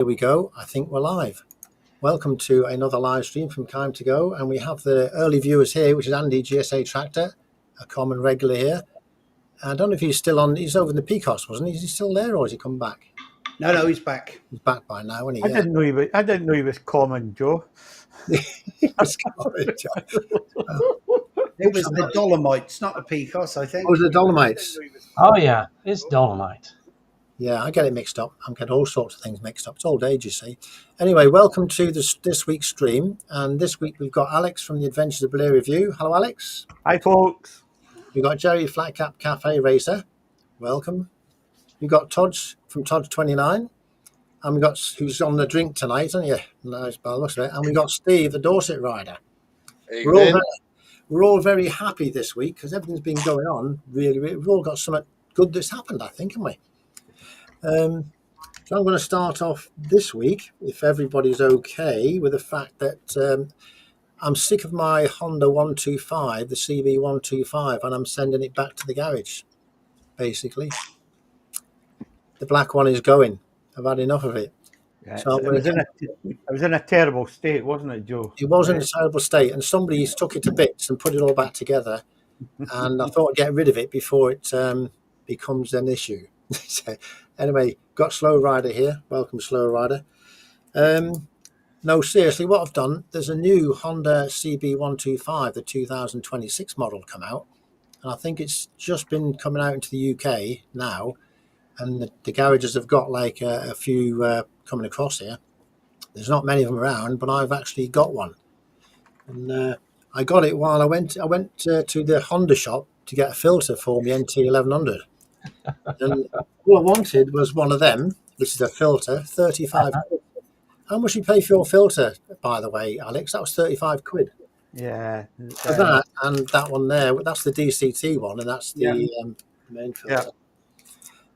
Here we go. I think we're live. Welcome to another live stream from Kime to Go, and we have the early viewers here, which is Andy, GSA Tractor, a common regular here. I don't know if he's still on. He's over in the Peacocks, wasn't he? Is he still there, or has he come back? No, he's back. He's back by now, isn't he? I didn't know he was common, Joe. He was common, Joe. It was the Dolomites, not the Peacocks, I think. Oh, it was the Dolomites. Oh yeah, it's Dolomite. Yeah, I get it mixed up. I'm getting all sorts of things mixed up. It's old age, you see. Anyway, welcome to this week's stream. And this week we've got Alex from the Adventures of Blair Review. Hello, Alex. Hi, folks. We've got Jerry Flatcap Cafe Racer. Welcome. We've got Todd from Todd29. And we've got who's on the drink tonight, isn't you? Nice by the looks of it. And we've got Steve, the Dorset rider. We're all very happy this week because everything's been going on. Really, we've all got something good that's happened, I think, haven't we? So I'm going to start off this week, if everybody's okay, with the fact that I'm sick of my Honda 125, the CB 125, and I'm sending it back to the garage, basically. The black one is going. I've had enough of it. Yeah, So it was in a terrible state, wasn't it, Joe? it was in a terrible state, and somebody took it to bits and put it all back together, and I thought I'd get rid of it before it becomes an issue. So, anyway, got Slow Rider here. Welcome, Slow Rider. No, seriously, what I've done, there's a new Honda CB125, the 2026 model, come out. And I think it's just been coming out into the UK now. And the garages have got like a few coming across here. There's not many of them around, but I've actually got one. And I got it while I went to the Honda shop to get a filter for my NT1100. And all I wanted was one of them, which is a filter, 35 quid. How much you pay for your filter, by the way, Alex? That was 35 quid. Yeah. For that and that one there, that's the DCT one, and that's the main filter.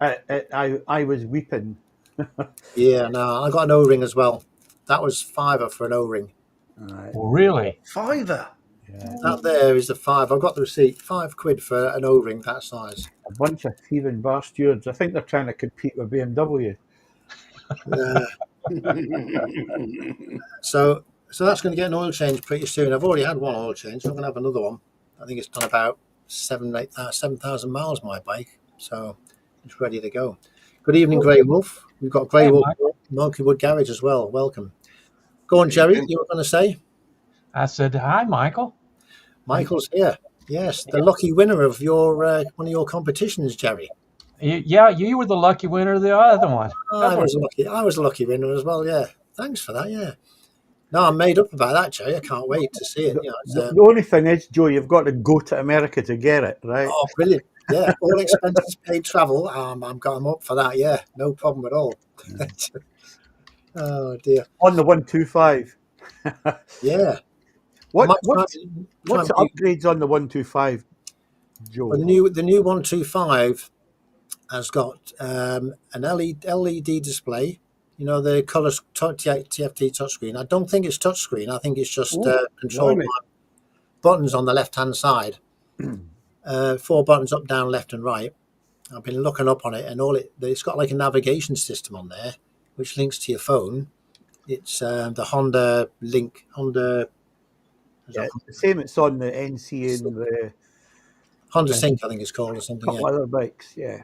Yeah. I was weeping. Yeah, no, I got an O-ring as well. That was £5 for an O-ring. Right. Well, really? $5. Yeah. That there is the £5. I've got the receipt. £5 for an O-ring that size. A bunch of thieving bar stewards. I think they're trying to compete with BMW. So that's going to get an oil change pretty soon. I've already had one oil change. So I'm going to have another one. I think it's done about 7,000 miles, my bike. So it's ready to go. Good evening, Grey Wolf. We've got Grey Wolf, Monkeywood Garage as well. Welcome. Go on, Jerry. You were going to say? I said, hi, Michael. Michael's here. Yes, the lucky winner of your one of your competitions, Jerry. You were the lucky winner of the other one. I was a lucky winner as well. Yeah, thanks for that. Yeah. No, I'm made up about that, Jerry. I can't wait to see it. The only thing is, Joe, you've got to go to America to get it, right? Oh, brilliant! Yeah, all expenses paid travel. I'm up for that. Yeah, no problem at all. Oh dear. On the 125. Yeah. What's the upgrades on the 125, Joe? Well, the new 125 has got an LED display. You know, the color TFT touchscreen. I don't think it's touchscreen. I think it's just controlled by buttons on the left-hand side. 4 buttons up, down, left, and right. I've been looking up on it, and it's got like a navigation system on there, which links to your phone. It's the Honda Link. Yeah, it's the same. It's on the NC and the Honda Sync, I think it's called, or something. couple other bikes. Yeah.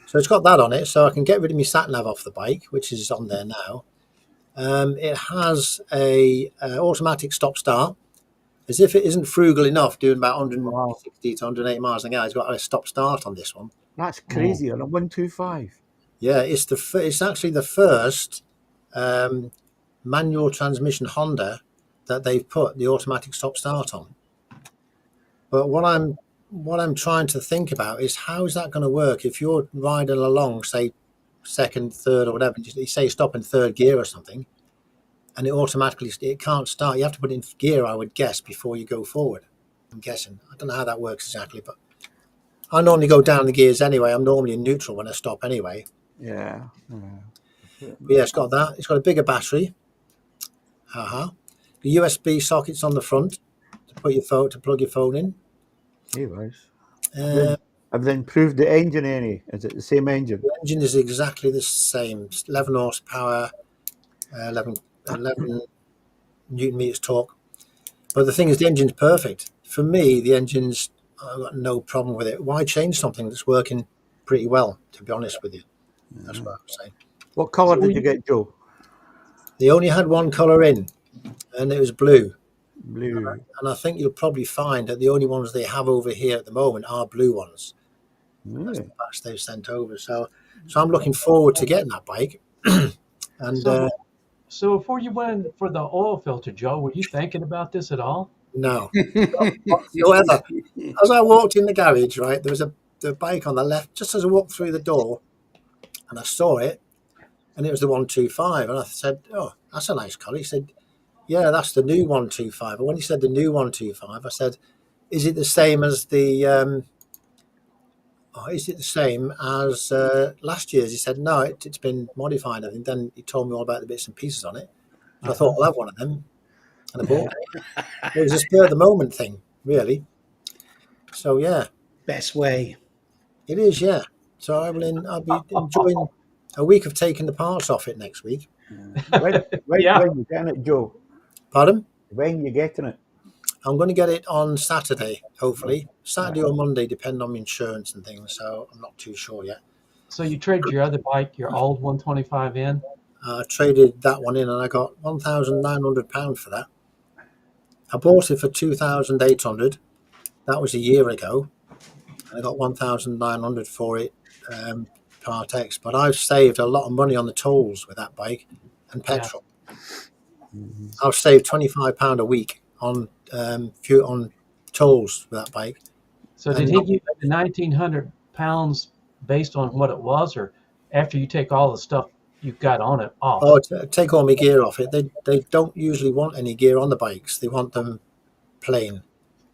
So it's got that on it, so I can get rid of my sat nav off the bike, which is on there now. It has a automatic stop start, as if it isn't frugal enough, doing about 160 to 180 miles an hour. It's got a stop start on this one. That's crazy on a 125. Yeah, it's actually the first manual transmission Honda that they've put the automatic stop start on. But what I'm trying to think about is how is that going to work if you're riding along, say second, third, or whatever. You say stop in third gear or something, and it can't start. You have to put it in gear, I would guess, before you go forward. I'm guessing. I don't know how that works exactly, but I normally go down the gears anyway. I'm normally in neutral when I stop anyway. Yeah. But yeah, it's got that. It's got a bigger battery. The USB sockets on the front to plug your phone in. He was. Have they improved the engine any? Is it the same engine? The engine is exactly the same. 11 horsepower, 11 newton meters torque. But the thing is, the engine's perfect. For me, the engine's, I've got no problem with it. Why change something that's working pretty well, to be honest with you? That's what I'm saying. What colour did you get, Joe? They only had one colour in, and it was blue. Blue. And I think you'll probably find that the only ones they have over here at the moment are blue ones. That's the batch they've sent over. So I'm looking forward to getting that bike. And So before you went for the oil filter, Joe, were you thinking about this at all? no, whatsoever. As I walked in the garage, right, there was the bike on the left, just as I walked through the door, and I saw it, and it was the 125. And I said, "Oh, that's a nice colour." He said, "Yeah, that's the new 125." And when he said the new 125, I said, "Is it the same as the? Is it the same as last year's?" He said, "No, it's been modified." And then he told me all about the bits and pieces on it. And I thought, "I'll have one of them," and I bought it. It was a spur of the moment thing, really. So yeah, Best way. it is. Yeah. So I'll be enjoying a week of taking the parts off it next week. When you getting it, Joe? Pardon? When you getting it? I'm going to get it on Saturday, hopefully. Saturday or Monday, depending on my insurance and things. So I'm not too sure yet. So you traded your other bike, your old 125 in? I traded that one in and I got £1,900 for that. I bought it for 2,800. That was a year ago. And I got 1,900 for it, Part X. But I've saved a lot of money on the tolls with that bike and petrol. I've saved £25 a week on tolls with that bike. So did he give you the 1,900 pounds based on what it was, or after you take all the stuff you've got on it off? Oh, take all my gear off it. They don't usually want any gear on the bikes. They want them plain.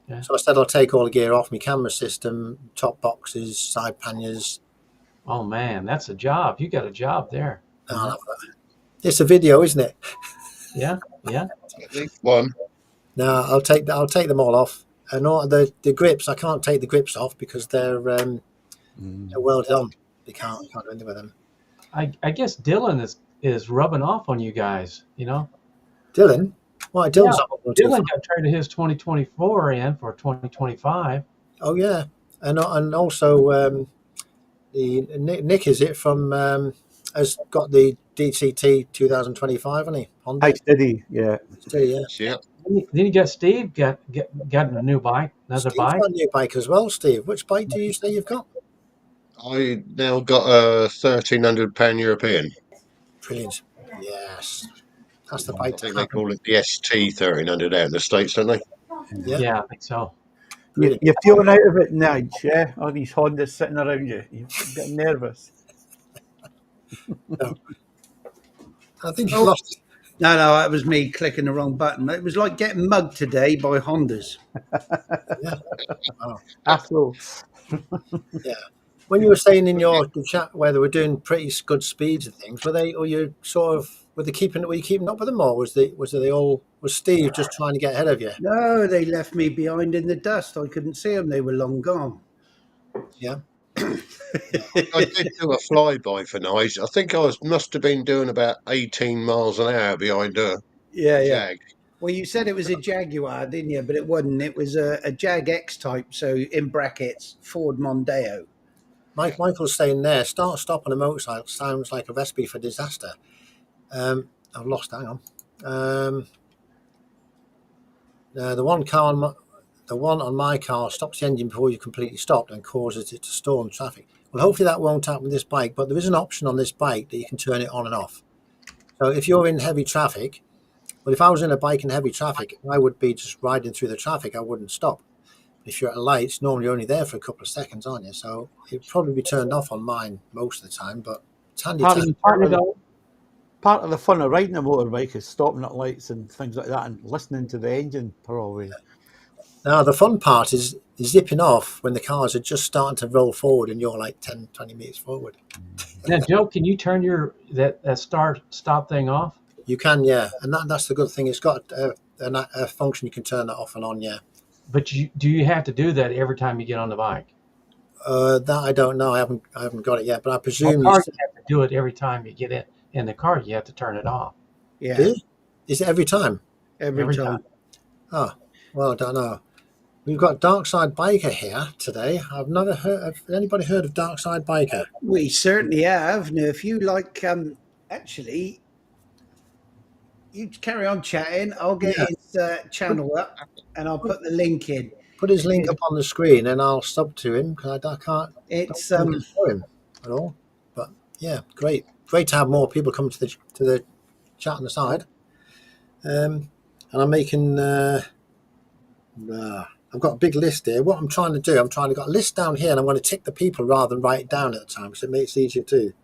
Yeah. So I said I'll take all the gear off, my camera system, top boxes, side panniers. Oh man, that's a job. You got a job there. It's a video, isn't it? Yeah. One. No, I'll take them all off. And all the grips, I can't take the grips off because they're welded on. They can't do anything with them. I guess Dylan is rubbing off on you guys, you know? Dylan? Why, Dylan's not on Dylan got traded his 2024 in for 2025. Oh yeah, and also the Nick is it from has got the DCT 2025, hasn't he? Honda? Hi, Steady. Yeah. Yeah. Yeah. Then you got Steve got a new bike, another Steve's bike. got a new bike as well, Steve. Which bike do you say you've got? I now got a £1,300 European. Brilliant. Yes. That's the I bike. think they call it the ST 1300 out in the States, don't they? Yeah, I think so. You're feeling out of it, Nige, yeah? All these Hondas sitting around you. You're getting nervous. No. I think you lost it. No, that was me clicking the wrong button. It was like getting mugged today by Hondas. Yeah. Oh. Afro. Yeah. When you were saying in your chat where they were doing pretty good speeds and things, were you keeping up with them, or was Steve just trying to get ahead of you? No, they left me behind in the dust. I couldn't see them. They were long gone. Yeah. I did do a flyby for Nige. I think must have been doing about 18 miles an hour behind a Jag. Well, you said it was a Jaguar, didn't you? But it wasn't. It was a Jag X type, so in brackets, Ford Mondeo. Michael's saying there, stop on a motorcycle sounds like a recipe for disaster. I've lost. Hang on. The one on my car stops the engine before you completely stopped and causes it to stall in traffic. Well, hopefully that won't happen with this bike, but there is an option on this bike that you can turn it on and off. So if you're in heavy traffic, well, if I was in a bike in heavy traffic, I would be just riding through the traffic. I wouldn't stop. If you're at a light, it's normally only there for a couple of seconds, aren't you? So it'd probably be turned off on mine most of the time, but it's handy. Part of the fun of riding a motorbike is stopping at lights and things like that and listening to the engine probably. Now, the fun part is zipping off when the cars are just starting to roll forward and you're like 10, 20 meters forward. Now, Joe, can you turn that stop thing off? You can, yeah. And that's the good thing. It's got a function you can turn that off and on, yeah. But do you have to do that every time you get on the bike? That I don't know. I haven't got it yet, but I Well, presume car, you have to do it every time you get in the car. You have to turn it off Yeah, do you? Is it every time? every every time. time. Oh, well, I don't know. We've got Darkside Biker here today. I've never heard. Have anybody heard of Darkside Biker? We certainly have. Now, if you like, actually, you carry on chatting. I'll get Yeah. his channel up, and I'll put the link in. Put his link up on the screen, and I'll sub to him because I can't. It's Don't know him at all. But yeah, great to have more people come to the chat on the side. And I'm making. I've got a big list here. What I'm trying to do, got a list down here, and I'm going to tick the people rather than write it down at the time, because it makes it easier too.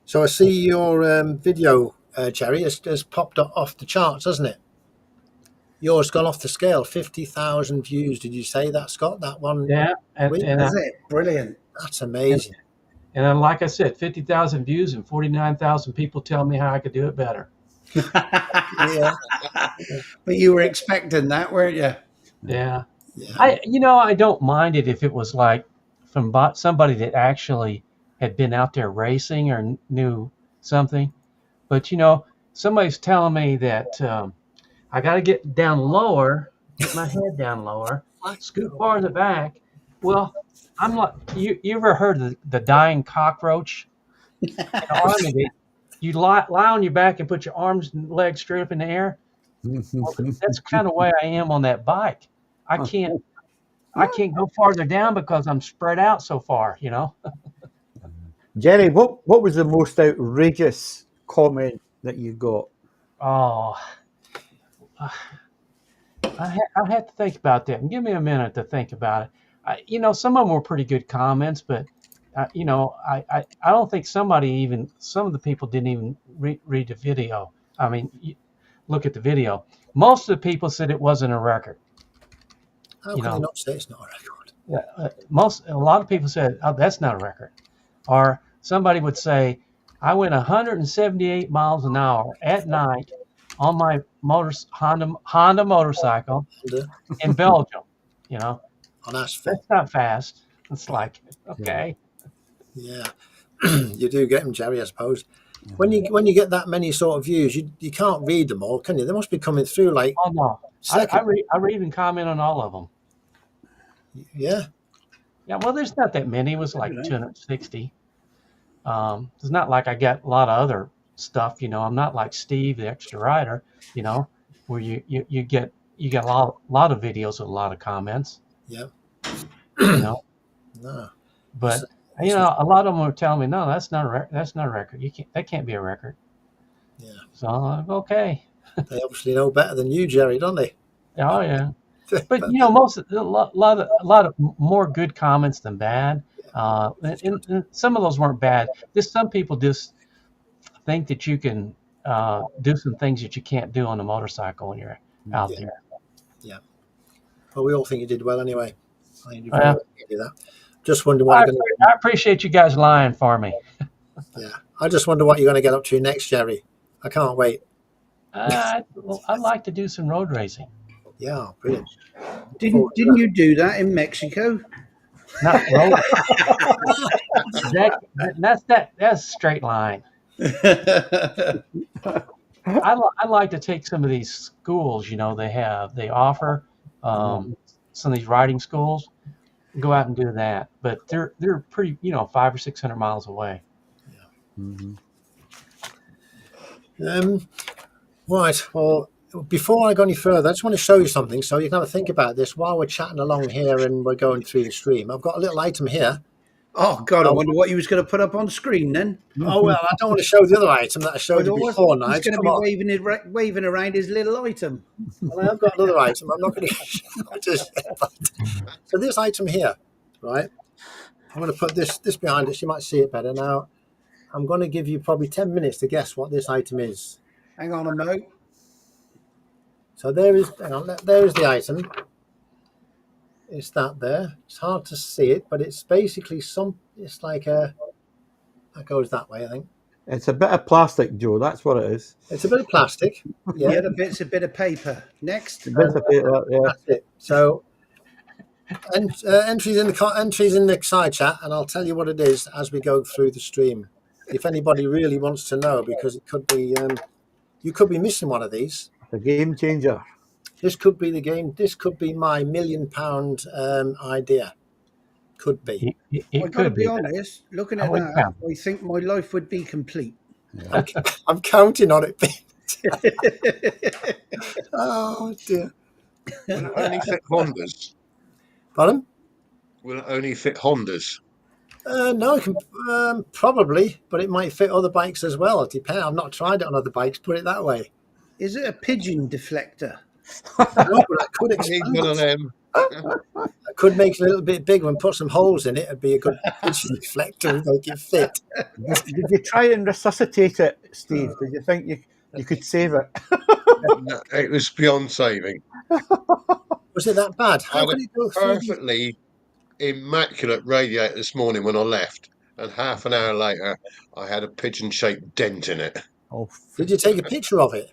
So I see your video, Jerry, has popped off the charts, hasn't it? Yours gone off the scale. 50,000 views. Did you say that, Scott? That one? Yeah, and Is it brilliant? That's amazing. and then, like I said, 50,000 views and 49,000 people tell me how I could do it better. Yeah. But you were expecting that, weren't you? Yeah. Yeah. I don't mind it if it was like from somebody that actually had been out there racing or knew something. But somebody's telling me that I got to get down lower, get my head down lower, scoot farther back. Well, I'm like, you ever heard of the dying cockroach? In the army, you lie on your back and put your arms and legs straight up in the air. Well, that's kind of the way I am on that bike. I can't go farther down because I'm spread out so far, Jerry, what was the most outrageous comment that you got? Oh, I had to think about that. And give me a minute to think about it. Some of them were pretty good comments, but I don't think some of the people didn't even read the video. I mean, look at the video. Most of the people said it wasn't a record. How can you not say it's not a record? Yeah, a lot of people said, "Oh, that's not a record," or somebody would say, "I went 178 miles an hour at night on my Honda motorcycle in Belgium." On asphalt. That's not fast. It's like, okay. Yeah. You do get them, Jerry, I suppose. When you get that many sort of views, you can't read them all, can you? They must be coming through like. Oh no, I read and comment on all of them. Yeah. Yeah, well, there's not that many. It was like 260. It's not like I got a lot of other stuff. I'm not like Steve, the extra rider. Where you get a lot of videos with a lot of comments. Yeah. No. But a lot of them were telling me, no, that's not a record. That can't be a record. Yeah. So I'm like, okay. They obviously know better than you, Jerry, don't they? Oh yeah. But a lot of more good comments than bad. And some of those weren't bad. Some people just think that you can do some things that you can't do on a motorcycle when you're out there. Yeah. Well, we all think you did well anyway. I think you do that. Just wonder I appreciate you guys lying for me. Yeah. I just wonder what you're going to get up to next, Jerry. I can't wait. I'd like to do some road racing. Yeah, brilliant. Didn't you do that in Mexico? Not road. That's a straight line. I like to take some of these schools. They offer some of these riding schools. Go out and do that, but they're pretty 500 or 600 miles away. Mm-hmm. Right. Well, before I go any further, I just want to show you something so you can have a think about this while we're chatting along here and we're going through the stream. I've got a little item here. Oh God, I wonder what you was going to put up on screen then. Oh well, I don't want to show the other item that I showed you before. Now he's going to be waving around his little item. Well, I've got another item. I'm not going to. So this item here, right? I'm going to put this behind it. So you might see it better now. I'm going to give you probably 10 minutes to guess what this item is. Hang on a minute. So there is the item. It's that there. It's hard to see it, but it's basically it's like that goes that way, I think. It's a bit of plastic, Joe. That's what it is. It's a bit of plastic. Yeah. The bit's a bit of paper. Next. A bit of paper, yeah. That's it. So Entries in the side chat, and I'll tell you what it is as we go through the stream. If anybody really wants to know, because it could be you could be missing one of these. The game changer. This could be the game. This could be my £1 million idea. Could be. I got to be honest. Looking at that, I think my life would be complete. Yeah. I'm counting on it. Oh dear. Will it only fit Hondas? Pardon? Will it only fit Hondas? No, it can probably, but it might fit other bikes as well. It depends. I've not tried it on other bikes. Put it that way. Is it a pigeon deflector? No, but I could I need expand one of it. them. I could make it a little bit bigger and put some holes in it. It'd be a good pigeon deflector and make it fit. Did you try and resuscitate it, Steve? Did you think you could save it? No, it was beyond saving. Was it that bad? I How had could a it go through? perfectly immaculate radiator this morning when I left, and half an hour later, I had a pigeon-shaped dent in it. Oh, Did you take a picture of it?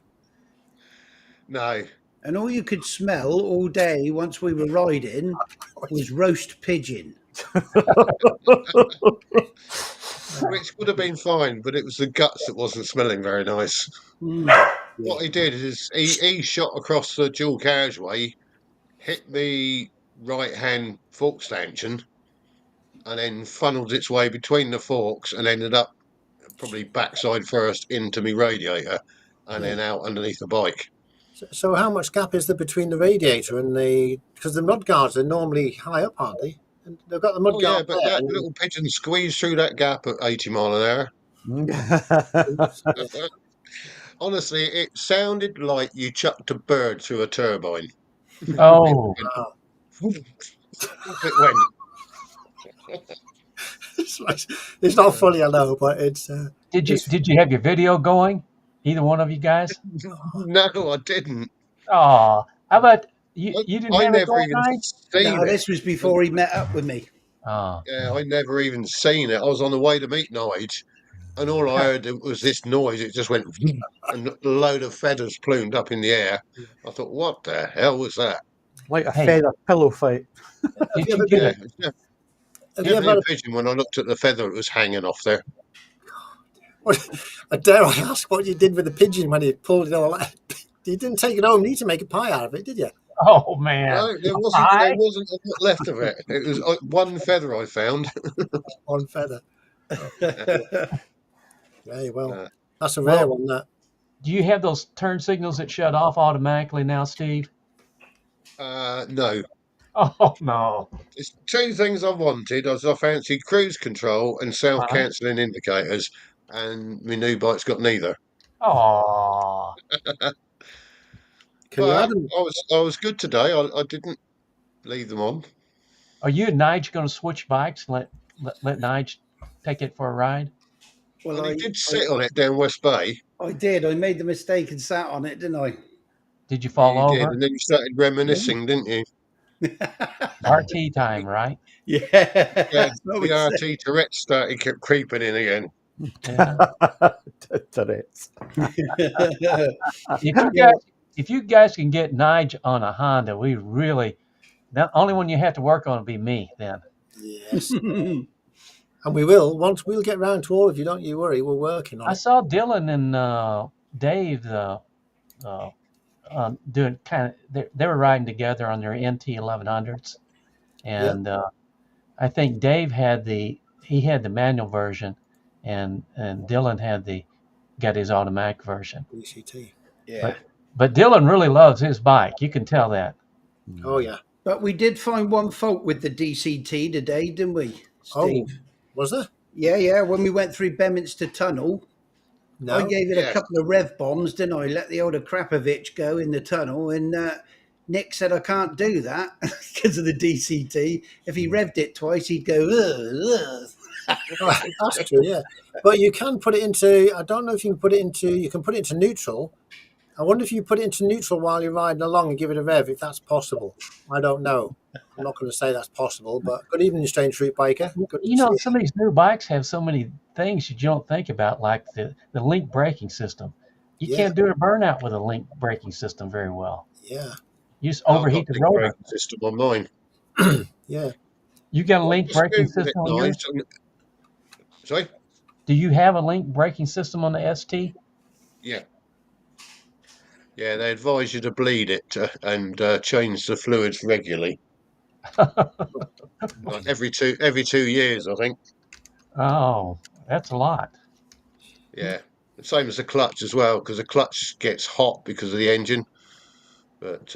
No, And all you could smell all day once we were riding was roast pigeon. which would have been fine, but it was the guts that wasn't smelling very nice. What he did is he shot across the dual carriageway, hit the right-hand fork stanchion, and then funneled its way between the forks and ended up probably backside first into me radiator and then out underneath the bike. So how much gap is there between the radiator and the... Because the mud guards are normally high up, aren't they? And they've got the mud Yeah, guard but there. that little pigeon squeezed through that gap at 80 mile an hour. Honestly, it sounded like you chucked a bird through a turbine. Oh, It went. It's not funny, I know, but it's... did you have your video going? Either one of you guys? No, I didn't. Oh, how about you didn't I have it never going, even Nige? seen No, it. this was before he met up with me. Oh, Yeah, I never even seen it. I was on the way to meet Nige, and all I heard was this noise. It just went, and a load of feathers plumed up in the air. I thought, what the hell was that? Like a Hey. feather pillow fight. did you you ever get Yeah, it? it's have you definitely ever... a pigeon when I looked at the feather that was hanging off there. Dare I ask what you did with the pigeon when you pulled it all out? You didn't take it home. You need to make a pie out of it, did you? Oh man, No, there wasn't a lot left of it. It was one feather I found. One feather. Very well. That's a Well- rare one, that. do you have those turn signals that shut off automatically now, Steve? No. Oh no. It's two things I wanted. I fancied cruise control and self-cancelling indicators, and my new bike's got neither. Oh, Can you But add them? I was good today. I didn't leave them on. are you and Nige going to switch bikes? And let Nige take it for a ride? Well, he did sit on it down West Bay. I did. I made the mistake and sat on it, didn't I? Did you fall You did, over? and then you started reminiscing, didn't you? RT time, right? Yeah. Yeah, That's what we the said. RT Tourette started kept creeping in again. Yeah. Tourette's. If you guys can get Nige on a Honda, we really the only one you have to work on will be me then. Yes. And we will. Once we'll get round to all of you, don't you worry. We're working on I it. saw Dylan and Dave doing kind of. They were riding together on their NT 1100s, and I think Dave had the manual version, and Dylan got his automatic version. ECT. Yeah. But Dylan really loves his bike. You can tell that. Oh, yeah. But we did find one fault with the DCT today, didn't we, Steve? Oh, was there? Yeah. When we went through Beminster Tunnel, No. I gave it a Yeah. couple of rev bombs, didn't I? Let the old Krapovich go in the tunnel, and Nick said I can't do that because of the DCT. If he revved it twice, he'd go, ugh. That's true, yeah. But you can put it into, I don't know if you can put it into neutral. I wonder if you put it into neutral while you're riding along and give it a rev, if that's possible. I don't know. I'm not going to say that's possible, but good evening, Strange Fruit Biker. Good to You know, see some of these new bikes have so many things you don't think about, like the link braking system. You Yeah. can't do a burnout with a link braking system very well. Yeah. You just I've overheat got the a rotor. braking system on mine. Yeah. You got a Well, link just braking Googled it system on nice. yours? Sorry? Do you have a link braking system on the ST? Yeah. Yeah, they advise you to bleed it and change the fluids regularly, like every two years, I think. Oh, that's a lot. Yeah, same as the clutch as well, because the clutch gets hot because of the engine. But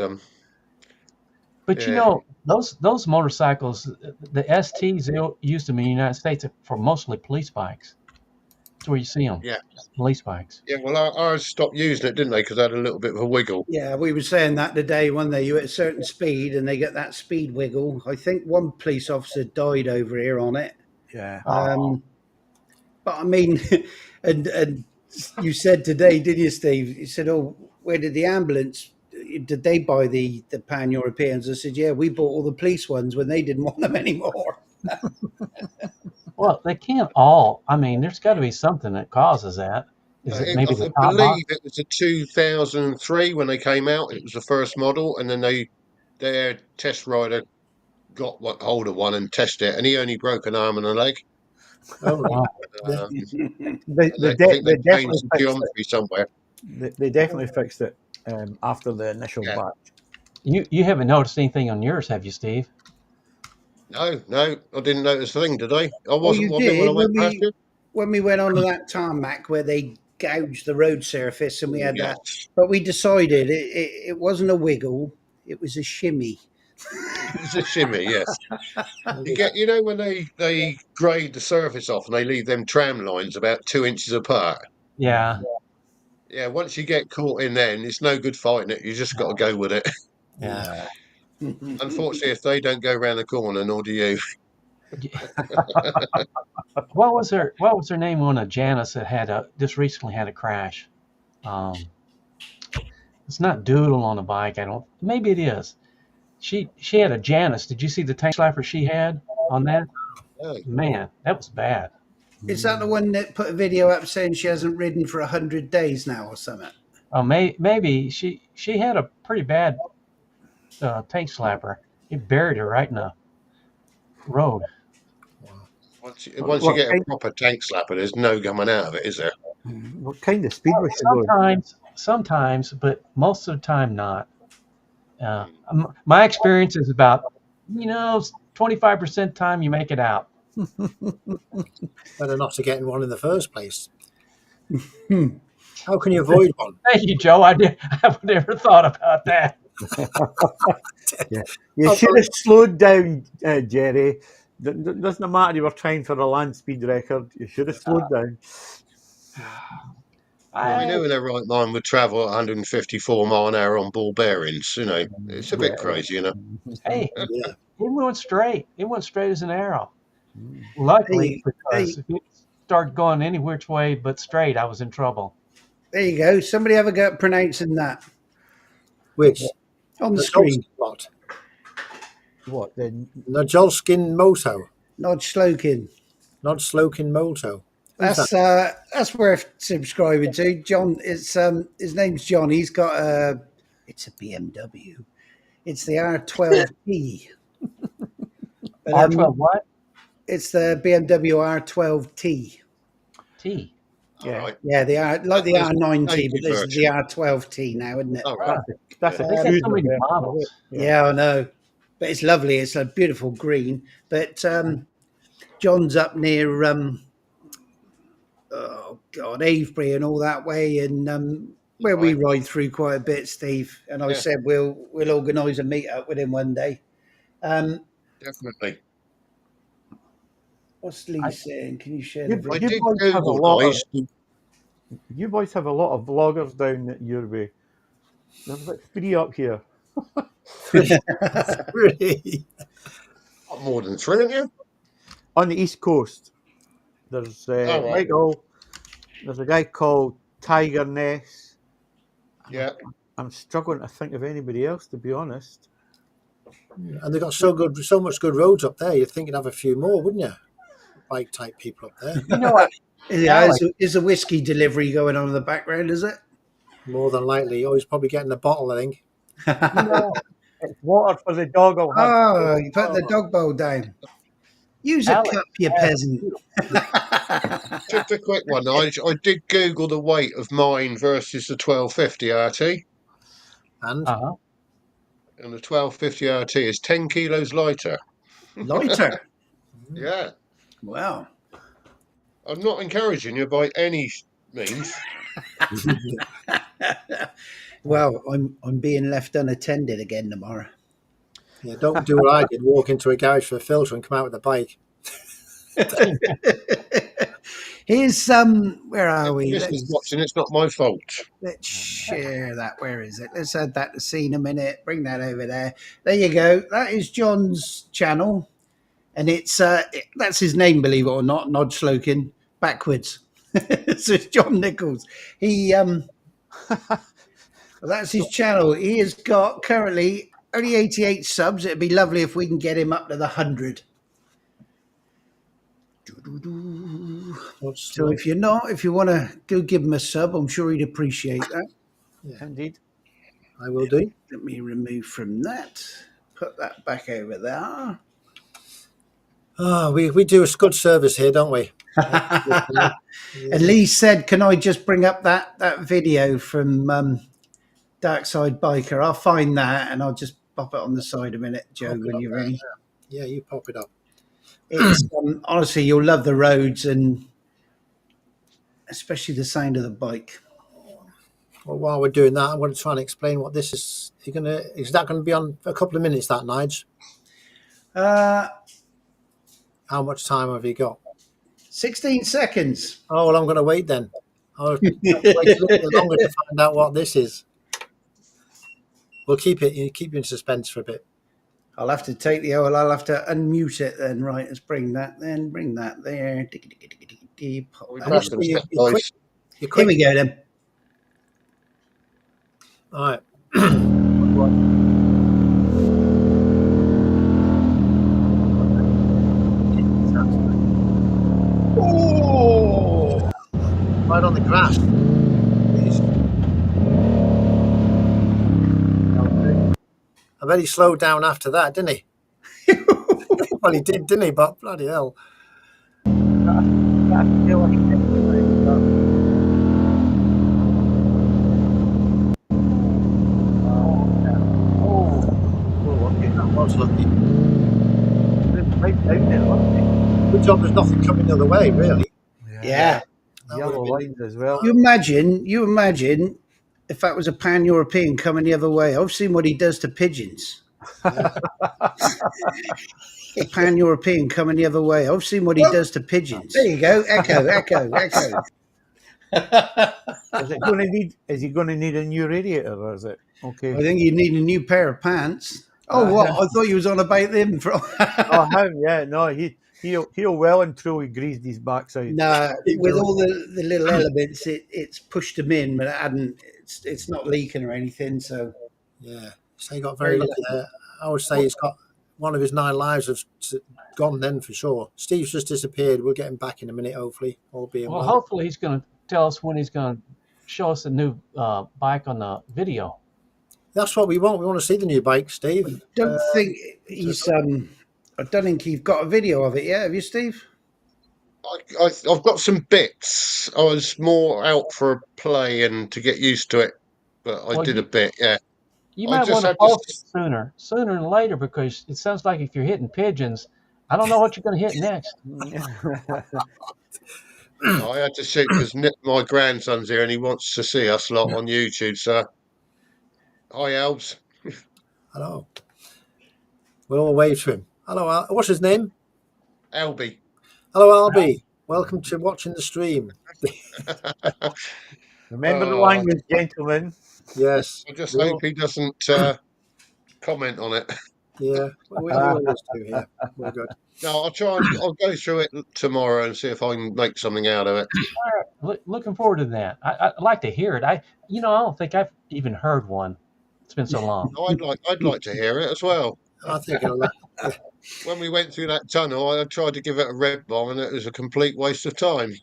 But yeah, those motorcycles, the STs, they used them in the United States for mostly police bikes. That's where you see them, yeah, police bikes. yeah. Well, ours stopped using it, didn't they? Because they had a little bit of a wiggle. Yeah, we were saying that today, one day you at a certain speed and they get that speed wiggle. I think one police officer died over here on it. Yeah. Oh, But I mean, and you said today, didn't you, Steve? You said, "Oh, where did the ambulance? Did they buy the Pan Europeans?" I said, "Yeah, we bought all the police ones when they didn't want them anymore." well, they can't all. I mean, there's got to be something that causes that. Is it maybe the I top box? believe it was a 2003 when they came out. It was the first model, and then their test rider got hold of one and tested it, and he only broke an arm and a leg. Oh, right. Oh, Yeah. Um, They, and they, I think they they changed definitely the fixed it. geometry somewhere. They definitely fixed it after the initial Yeah. batch. you haven't noticed anything on yours, have you, Steve? No, I didn't notice a thing, did I? I Oh, wasn't you wobbling when I did went past you. when we went onto that tarmac where they gouged the road surface, and we Oh, had that. yes. But we decided it wasn't a wiggle; it was a shimmy. It was a shimmy, yes. You Yeah. get, when they grade the surface off and they leave them tram lines about 2 inches apart. Yeah, Yeah, once you get caught in then, it's no good fighting it. You just got to go with it. yeah. Yeah. Unfortunately, if they don't go round the corner, nor do you. What was her name? One of Janice that had just recently had a crash. Um, it's not Doodle on a bike. I don't. Maybe it is. She had a Janice. Did you see the tank slapper she had on that? No. Man, that was bad. Is that the one that put a video up saying she hasn't ridden for 100 days now or something? Oh, maybe she had a pretty bad tank slapper. It buried her right in the road. Once you get a proper tank slapper, there's no coming out of it, is there? What kind of speed was she going? Sometimes, but most of the time not. My experience is about 25% time you make it out. Better not to get in one in the first place. How can you avoid one? Thank you, Joe. I've never thought about that. Yeah. You should have slowed down, Jerry. Doesn't matter you were trying for a land speed record. You should have slowed down. We knew in their right mind would travel at 154 mile an hour on ball bearings. It's a bit crazy, Hey, Yeah. it went straight. It went straight as an arrow. Luckily, because if it started going any which way but straight, I was in trouble. There you go. Somebody have a go at pronouncing that Which? on the screen. What? What then? Najolskin Moto. Nod Slokin. Not Slokin Moto. That's worth subscribing to. John, it's his name's John. He's got it's a BMW. It's the R12T. But, R12 what? It's the BMW R12T. T. Yeah. Right. Yeah, the R90, but Dated this is the version. R12T now, isn't it? All right. That's a They got so many models. Yeah, I know. But it's lovely. It's a beautiful green. But John's up near oh God, Avebury and all that way, and where we ride through quite a bit, Steve. And I said we'll organise a meet up with him one day. Definitely. What's Lee saying? Can you share the I video? did boys have a Google, lot guys. You boys have a lot of vloggers down your way. There's about 3 up here. Really? Got more than 3, haven't you? On the East Coast, there's right. Michael. There's a guy called Tiger Ness. Yeah. I'm struggling to think of anybody else, to be honest. And they've got so much good roads up there. You'd think you'd have a few more, wouldn't you? Bike type people up there. You know what? Yeah, is a whiskey delivery going on in the background? Is it? More than likely. Oh, he's probably getting a bottle, I think. It's water for the dog. I'll have. Oh, you put the dog bowl down. Use a Alex, cup, you that's peasant. beautiful. Just a quick one. I did Google the weight of mine versus the 1250 RT, And Uh-huh. and the 1250 RT is 10 kilos lighter. Lighter. Yeah, Wow. I'm not encouraging you by any means. Well, I'm being left unattended again tomorrow. yeah, don't do what I did. Walk into a garage for a filter and come out with a bike. Here's where are If the we? listeners watching, it's not my fault. Let's share that. Where is it? Let's add that to scene a minute. Bring that over there. There you go. That is John's channel, and it's that's his name, believe it or not. Nod Slokin backwards. So it's John Nichols. He that's his channel. He has got currently only 88 subs. It'd be lovely if we can get him up to the 100. So if you want to go give him a sub, I'm sure he'd appreciate that. Yeah, Indeed. I will do. Let me remove from that. Put that back over there. Oh, we do a good service here, don't we? And Lee said, "Can I just bring up that video from Dark Side Biker? I'll find that and I'll just pop it on the side a minute, Joe, Pop it when up you're there, ready." Yeah, you pop it up. It's honestly, you'll love the roads and especially the sound of the bike. Well, while we're doing that, I'm going to try and explain what this is. Is that going to be on a couple of minutes, that, Nige? How much time have you got? 16 seconds. Oh, well, I'm going to wait then. I'll wait a little bit longer to find out what this is. We'll keep you in suspense for a bit. I'll have to take I'll have to unmute it then. Right, let's bring that then. Bring that there. Pop We that. pressed them You're step quick. guys. You're Here quick. we go then. All right. Oh! Right on the grass. I bet he slowed down after that, didn't he? Well, he did, didn't he? But bloody hell. That was lucky. Good job there's nothing coming the other way, really. Yeah. That Yellow would have been- lines as well. You imagine if that was a pan-European coming the other way. I've seen what he does to pigeons. Yeah. A pan-European coming the other way. I've seen what he does to pigeons. There you go. Echo. Is he going to need a new radiator, or is it okay? I think you need a new pair of pants. Oh, what? I thought you was on about them. Oh, him, yeah, no, he'll well and truly greased his backside. No, with all the little elements, it's pushed them in, but it hadn't. It's not leaking or anything. So Yeah. So he got very lucky there. I would say he's got one of his 9 lives have gone then for sure. Steve's just disappeared. We'll get him back in a minute, hopefully, all being Well, well. hopefully he's going to tell us when he's going to show us the new bike on the video. That's what we want. We want to see the new bike, Steve. don't think he's. I don't think you've got a video of it yet, have you, Steve? I've got some bits. I was more out for a play and to get used to it, but I Well, did a bit, yeah. You I might just want to had post this- it sooner than later, because it sounds like if you're hitting pigeons, I don't know what you're going to hit next. I had to shoot because my grandson's here and he wants to see us lot on YouTube. So, hi, Albs. Hello. We'll all wave to him. Hello, what's his name? Albie. Hello, Albie. Welcome to watching the stream. Remember the Oh. language, gentlemen. Yes. I just We'll- hope he doesn't comment on it. Yeah, we always do here. We're good. No, I'll go through it tomorrow and see if I can make something out of it. All right, looking forward to that. I'd like to hear it. I don't think I've even heard one. It's been so long. I'd like to hear it as well. I think When we went through that tunnel, I tried to give it a red bomb and it was a complete waste of time.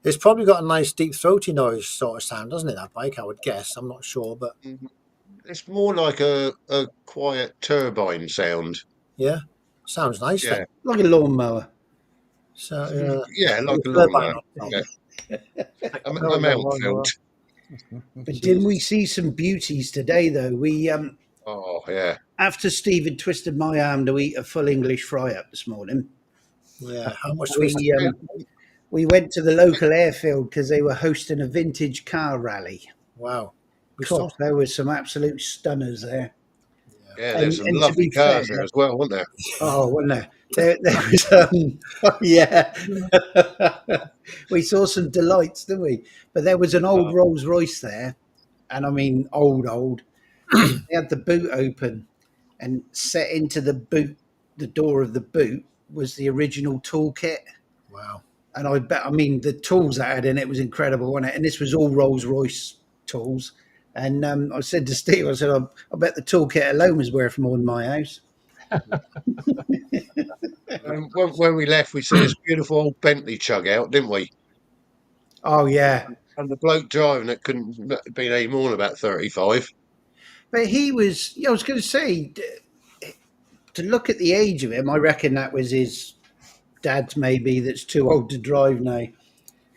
it's probably got a nice deep throaty noise sort of sound, doesn't it? That bike, I would guess. I'm not sure, but It's more like a quiet turbine sound. Yeah, sounds nice Yeah, then. Like a lawnmower. So yeah, like a turbine lawnmower. on top. Yeah, a Like a mount lawnmower. felt. But didn't we Jesus. see some beauties today, though? We Oh yeah. after Steve had twisted my arm to eat a full English fry up this morning, Yeah, how much twist? we we went to the local airfield because they were hosting a vintage car rally. Wow. We God, saw. there were some absolute stunners there. Yeah, there's some And to lovely be fair, cars there as well, weren't there? oh, wasn't there? There was, yeah. We saw some delights, didn't we? But there was an old Rolls Royce there, and I mean old. They had the boot open, and set into the boot, the door of the boot was the original toolkit. Wow. And I mean, the tools that had in it was incredible, wasn't it? And this was all Rolls Royce tools. And I said to Steve, I said, I bet the toolkit alone was worth more than my house. And when we left, we see this beautiful old Bentley chug out, didn't we? Oh yeah, And the bloke driving it couldn't have been any more than about 35. but he was. Yeah, I was going to say, to look at the age of him, I reckon that was his dad's maybe that's too old to drive now.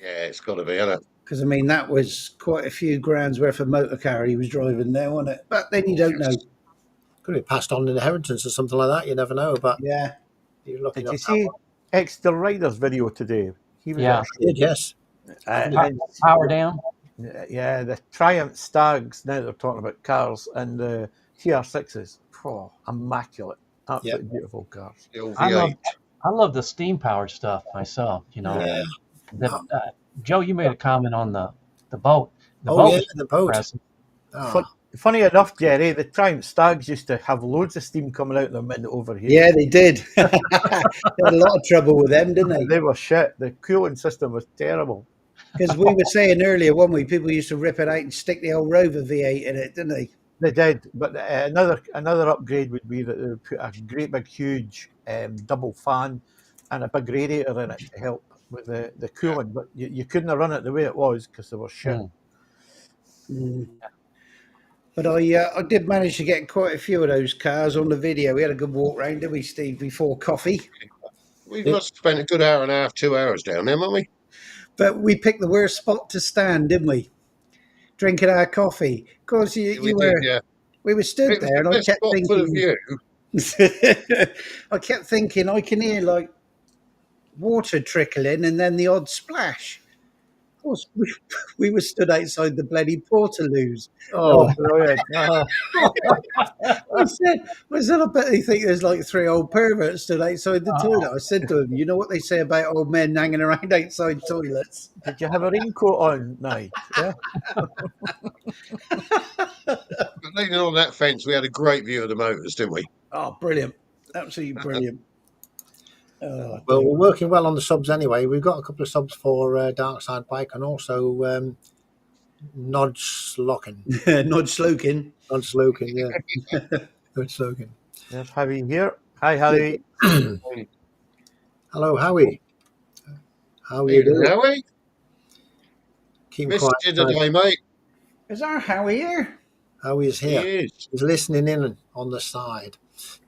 Yeah, it's got to be, hasn't it? Because I mean, that was quite a few grand's worth of motor car he was driving there, wasn't it? But then you don't know. Could be passed on inheritance or something like that. You never know. But Yeah, you're looking Did at you that see one. Exeter Riders video today? He was Yeah. at I did, yes. and Power down. yeah, the Triumph Stags. Now they're talking about cars and the TR6s. Oh, immaculate, absolutely beautiful cars. The old I love V8. I love the steam powered stuff myself. You know, Yeah. Joe, you made a comment on the boat. The Oh boat yeah, was the boat. impressive. Ah, Funny enough, Jerry, the Triumph Stags used to have loads of steam coming out of them in the overheat. yeah, they did. They had a lot of trouble with them, didn't they? They were shit. The cooling system was terrible. Because we were saying earlier, weren't we? People used to rip it out and stick the old Rover V8 in it, didn't they? They did, but another upgrade would be that they would put a great big huge double fan and a big radiator in it to help with the cooling. But you couldn't run it the way it was because they were shit. But I did manage to get quite a few of those cars on the video. We had a good walk round, didn't we, Steve, before coffee? We must have spent a good hour and a half, 2 hours down there, haven't we? But we picked the worst spot to stand, didn't we? Drinking our coffee. Of course, We did, yeah. we were stood It was there, the and I best kept spot for the thinking. view. I kept thinking I can hear like water trickling and then the odd splash. Of course, we were stood outside the bloody Portaloos. Oh, brilliant! I said, I bet they think there's like three old perverts stood outside the toilet. I said to him, you know what they say about old men hanging around outside toilets? Did you have a raincoat on? Night? Yeah. But leaning on that fence, we had a great view of the motors, didn't we? Oh, brilliant. Absolutely brilliant. well, we're working well on the subs anyway. We've got a couple of subs for Dark Side Bike and also Nod Slokin. Nod Slokin. Nod Slokin, yeah. Nod Slokin. There's Harry here. Hi, Harry. Hello, Howie. How are you Evening, doing? Howie. Keep Missed quiet. you today, mate. Is our Howie here? Howie is He here. is. He's listening in on the side.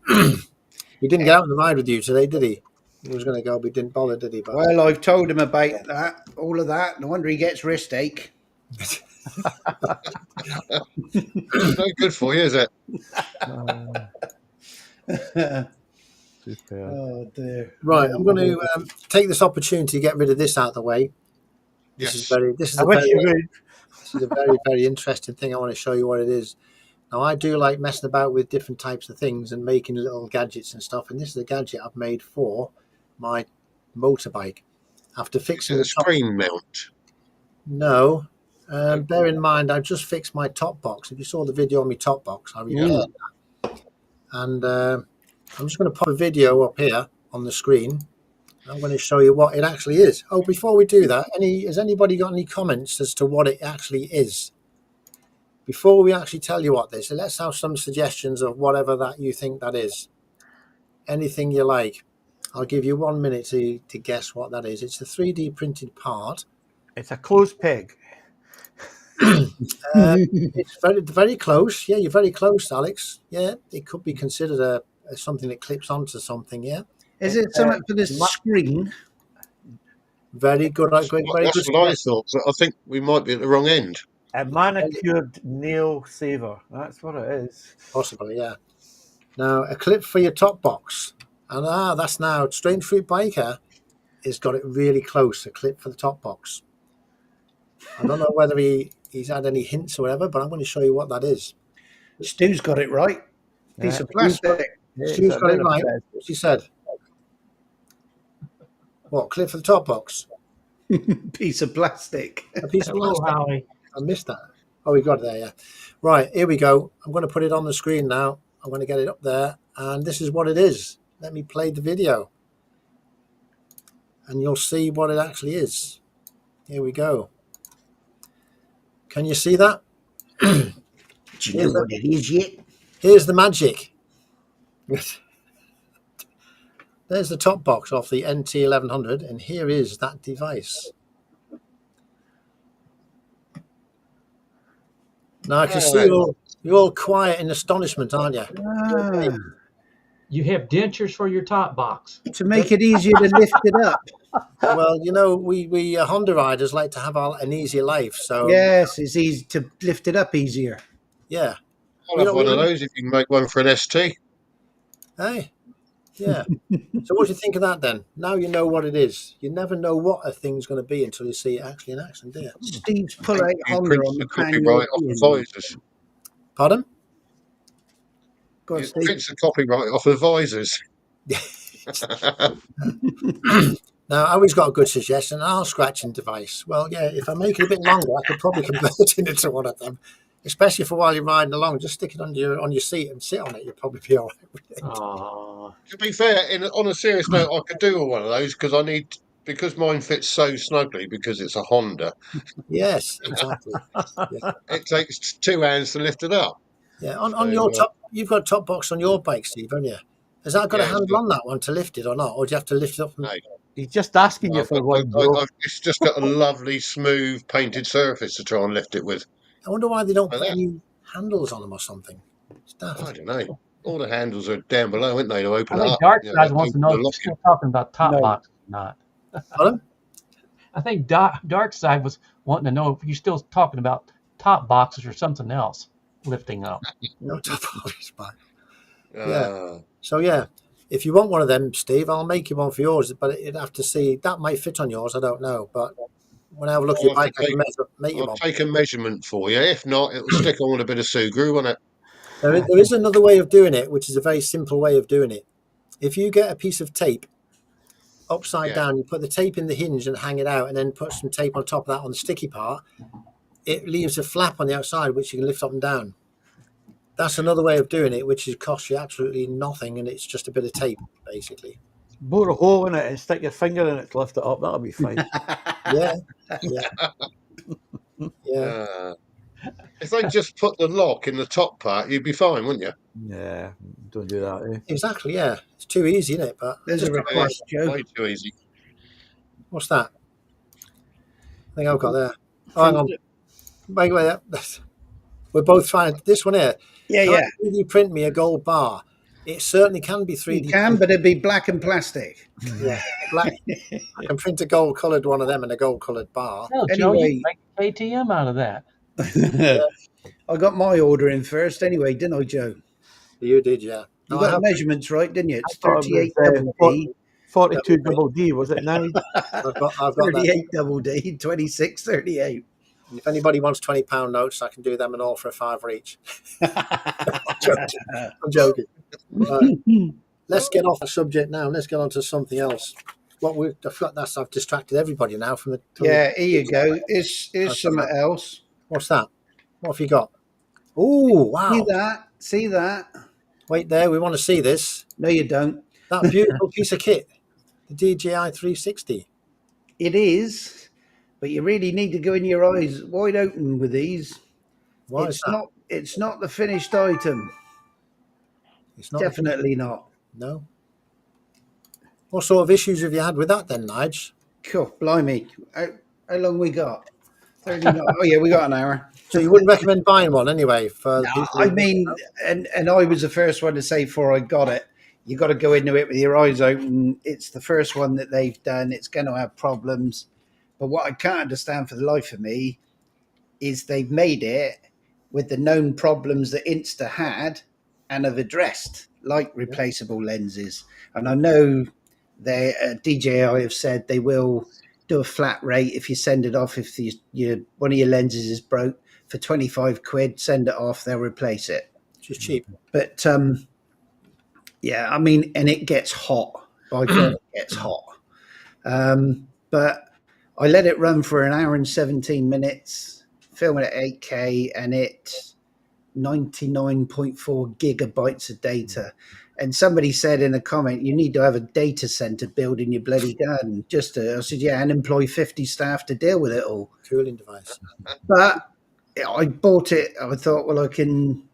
He didn't get out on the ride with you today, did he? He was going to go, but he didn't bother, did he? But Well, I've told him about that, all of that. No wonder he gets wristache. No good for you, is it? Super. Oh dear. right, I'm going to take this opportunity to get rid of this out of the way. This is Yes. I wish you would. This is a very, very interesting thing. I want to show you what it is. Now, I do like messing about with different types of things and making little gadgets and stuff. And this is a gadget I've made for my motorbike. After Is fixing it the a screen mount? No. Bear in mind, I just fixed my top box. If you saw the video on my top box, I repaired that. And I'm just going to pop a video up here on the screen. I'm going to show you what it actually is. Oh, before we do that, has anybody got any comments as to what it actually is? Before we actually tell you what this is, let's have some suggestions of whatever that you think that is. Anything you like. I'll give you 1 minute to guess what that is. It's a 3D printed part. It's a closed peg. It's very close. Yeah, you're very close, Alex. Yeah, it could be considered a something that clips onto something. Yeah, Is it something for the Ma- screen? very good. Very good That's what I suggestion. thought, but I think we might be at the wrong end. A manicured nail saver. That's what it is. Possibly, yeah. Now a clip for your top box, and that's now Strange Fruit Biker has got it really close. A clip for the top box. I don't know whether he's had any hints or whatever, but I'm going to show you what that is. Stu's got it right. Piece Yeah. of plastic. Stu's got it right. What she said. What clip for the top box? Piece of plastic. A piece of Hello, plastic. Howie. I missed that. Oh, we got it there, yeah. Right, here we go. I'm going to put it on the screen now. I'm going to get it up there, and this is what it is. Let me play the video, and you'll see what it actually is. Here we go. Can you see that? Do you know what it is yet? Here's the magic. There's the top box off the NT1100, and here is that device. Now I can see you're all quiet in astonishment, aren't you? Ah, You have dentures for your top box. to make it easier to lift it up. Well, we Honda riders like to have an easier life, so Yes, it's easy to lift it up easier. yeah. I'll have one of those if you can make one for an ST. Hey, yeah. So what do you think of that then? Now you know what it is. You never know what a thing's going to be until you see it actually in action, do you? Steve's pull out You Honda print on the the pan copyright off the visors. Pardon? Go on, It Steve. prints the copyright off the visors. Now, Howie's got a good suggestion, an arm scratching device. Well, yeah, if I make it a bit longer, I could probably convert it into one of them, especially for while you're riding along. Just stick it on your seat and sit on it. You'll probably be all right with it. Aw. To be fair, on a serious note, I could do one of those because mine fits so snugly because it's a Honda. Yes, exactly. Yeah, It takes two hands to lift it up. yeah. So, On your top, you've got a top box on your bike, Steve, haven't you? Has that got a yeah, handle on that one to lift it or not, or do you have to lift it up? no, He's just asking you for one, Joe. it's just got a lovely, smooth, painted surface to try and lift it with. I wonder why they don't Like put that. any handles on them or something. It's daft. I don't know. All the handles are down below, aren't they, to open I it think up? Dark You know, Side wants to open know the if you're lock. still talking about top No. box or not. Pardon? I think Dark Side was wanting to know if you're still talking about top boxes or something else lifting up. No top box, bike. Ah, So yeah, if you want one of them, Steve, I'll make you one for yours. But it'd have to see that might fit on yours. I don't know, but when I have a look at your I'll have bike, to I can make you I'll one. take a measurement for you. If not, it'll stick on with a bit of Sugru, won't it? There is another way of doing it, which is a very simple way of doing it. If you get a piece of tape upside Yeah. down, you put the tape in the hinge and hang it out, and then put some tape on top of that on the sticky part. It leaves a flap on the outside, which you can lift up and down. That's another way of doing it, which is costs you absolutely nothing, and it's just a bit of tape, basically. Bore a hole in it and stick your finger in it to lift it up. That'll be fine. Yeah, yeah, yeah. If they just put the lock in the top part, you'd be fine, wouldn't you? Yeah, don't do that, eh? Exactly. Yeah, it's too easy, isn't it? But There's just a request, Joe. Way too easy. what's that? I think I've got there. Oh, hang on. Wait. We're both trying. This one here. Yeah, Can yeah. I 3D print me a gold bar? It certainly can be 3D. You can, but it'd be black and plastic. Yeah, black. I can print a gold coloured one of them and a gold coloured bar. Oh, Joe, Anyway. you make KTM out of that. I got my order in first anyway, didn't I, Joe? You did, yeah. You No, got I the have, measurements right, didn't you? It's I thought it 38 was, double D, 42 double D, was it now? I've got that. 38 double D, 26, 38. If anybody wants £20 notes, I can do them and all for a £5 each. I'm joking. Let's get off the subject now. Let's get on to something else. I've distracted everybody now from the. Yeah, here you go. Here's something else. What's that? What have you got? Oh, wow. See that? See that? Wait there. We want to see this. No, you don't. That beautiful piece of kit, the DJI 360. It is, but you really need to go in your eyes wide open with these. Why is that? It's not the finished item. It's not. Definitely not. No. What sort of issues have you had with that then, Nige? Cool, blimey. How long we got? 39. Oh yeah, we got an hour. So you wouldn't recommend buying one anyway for the No, people? I mean, and I was the first one to say before I got it, you got to go into it with your eyes open. It's the first one that they've done. It's going to have problems. But what I can't understand for the life of me is they've made it with the known problems that Insta had and have addressed, like replaceable lenses. And I know they DJI have said they will do a flat rate if you send it off. If one of your lenses is broke, for 25 quid, send it off, they'll replace it. Which is cheap. But yeah, I mean, and it gets hot. By God, it gets hot. But I let it run for an hour and 17 minutes, filming at 8K, and it's 99.4 gigabytes of data. And somebody said in a comment, you need to have a data center built in your bloody garden. I said, yeah, and employ 50 staff to deal with it all. Cooling device. But I bought it. I thought, well, I can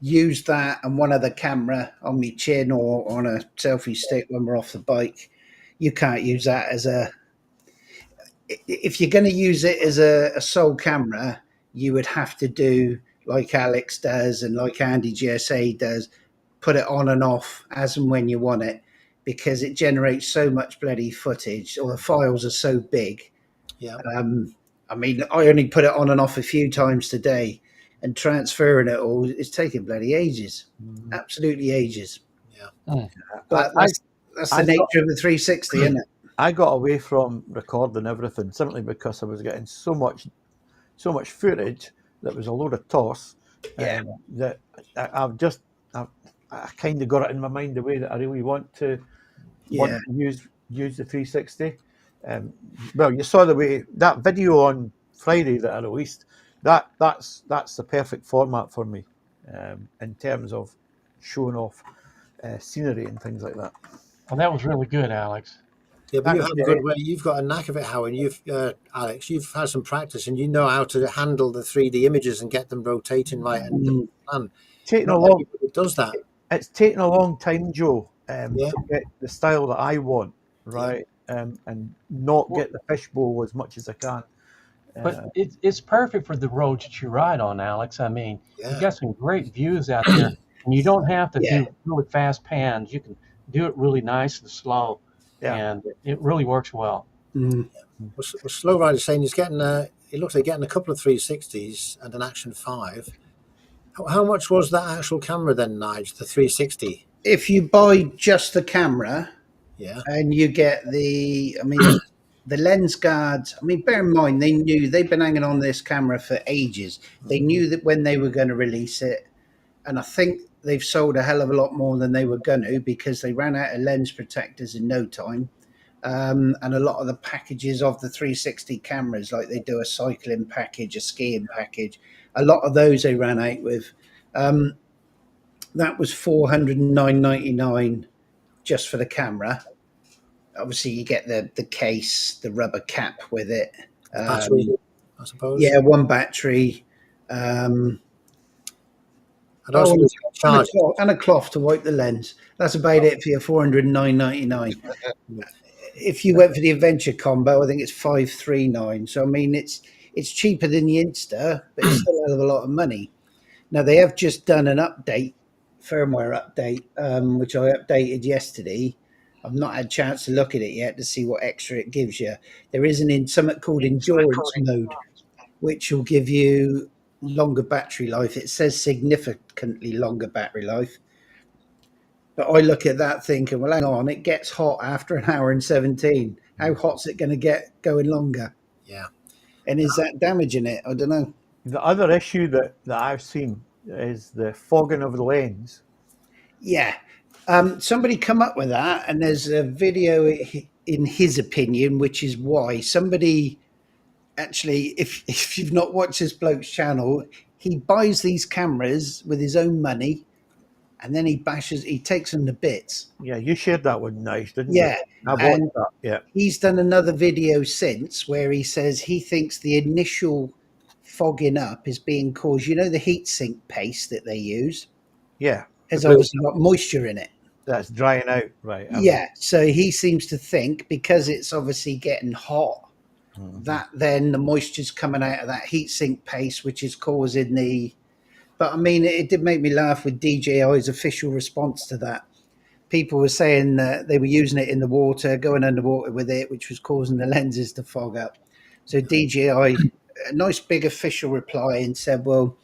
use that and one other camera on my chin or on a selfie stick when we're off the bike. You can't use that as if you're going to use it as a sole camera, you would have to do like Alex does and like Andy GSA does, put it on and off as and when you want it, because it generates so much bloody footage, or the files are so big. Yeah. I mean, I only put it on and off a few times today, and transferring it all is taking bloody ages, absolutely ages. Yeah. But that's the nature of the 360, isn't it? I got away from recording everything simply because I was getting so much footage that was a load of toss. Yeah. That I kind of got it in my mind the way that I really want to use the 360. Well, you saw the way that video on Friday that I released. That's the perfect format for me in terms of showing off scenery and things like that. Well, that was really good, Alex. Yeah, but you have a good way. You've got a knack of it, Howard. Alex, you've had some practice, and you know how to handle the 3D images and get them rotating right. And taking not a long, everybody does that. It's taken a long time, Joe, Yeah. to get the style that I want, right, and not get the fishbowl as much as I can. But it's perfect for the roads that you ride on, Alex. I mean, Yeah. you've got some great views out there, and you don't have to do really fast pans. You can do it really nice and slow, and it really works well. Mm. Well, Slow Rider's saying he's getting it looks like getting a couple of 360s and an Action 5. How much was that actual camera then, Nige, the 360? If you buy just the camera, Yeah, and you get the lens guards. I mean, bear in mind, they've been hanging on this camera for ages. They knew that when they were going to release it, and I think they've sold a hell of a lot more than they were going to, because they ran out of lens protectors in no time. And a lot of the packages of the 360 cameras, like they do a cycling package, a skiing package, a lot of those they ran out with. That was $409.99 just for the camera. Obviously, you get the case, the rubber cap with it. battery, I suppose. Yeah, one battery. And also charge. And a cloth to wipe the lens. That's about it for your $409.99. If you went for the adventure combo, I think it's $539. So I mean, it's cheaper than the Insta, but it's still a hell of a lot of money. Now they have just done an firmware update, which I updated yesterday. I've not had a chance to look at it yet to see what extra it gives you. There is something called endurance mode, which will give you longer battery life. It says significantly longer battery life. But I look at that thinking, well, hang on, it gets hot after an hour and 17. How hot's it going to get going longer? Yeah. And is that damaging it? I don't know. The other issue that I've seen is the fogging of the lens. Yeah. Somebody come up with that, and there's a video in his opinion, which is why somebody actually, if you've not watched this bloke's channel, he buys these cameras with his own money, and then he takes them to bits. Yeah, you shared that one, nice, didn't you? Yeah, I've watched that. Yeah, he's done another video since where he says he thinks the initial fogging up is being caused. You know, the heat sink paste that they use. Yeah, has obviously got moisture in it. That's drying out, right? Yeah, so he seems to think because it's obviously getting hot that then the moisture's coming out of that heatsink paste, which is causing the. But I mean, it did make me laugh with DJI's official response to that. People were saying that they were using it in the water, going underwater with it, which was causing the lenses to fog up. So DJI, a nice big official reply, and said, well,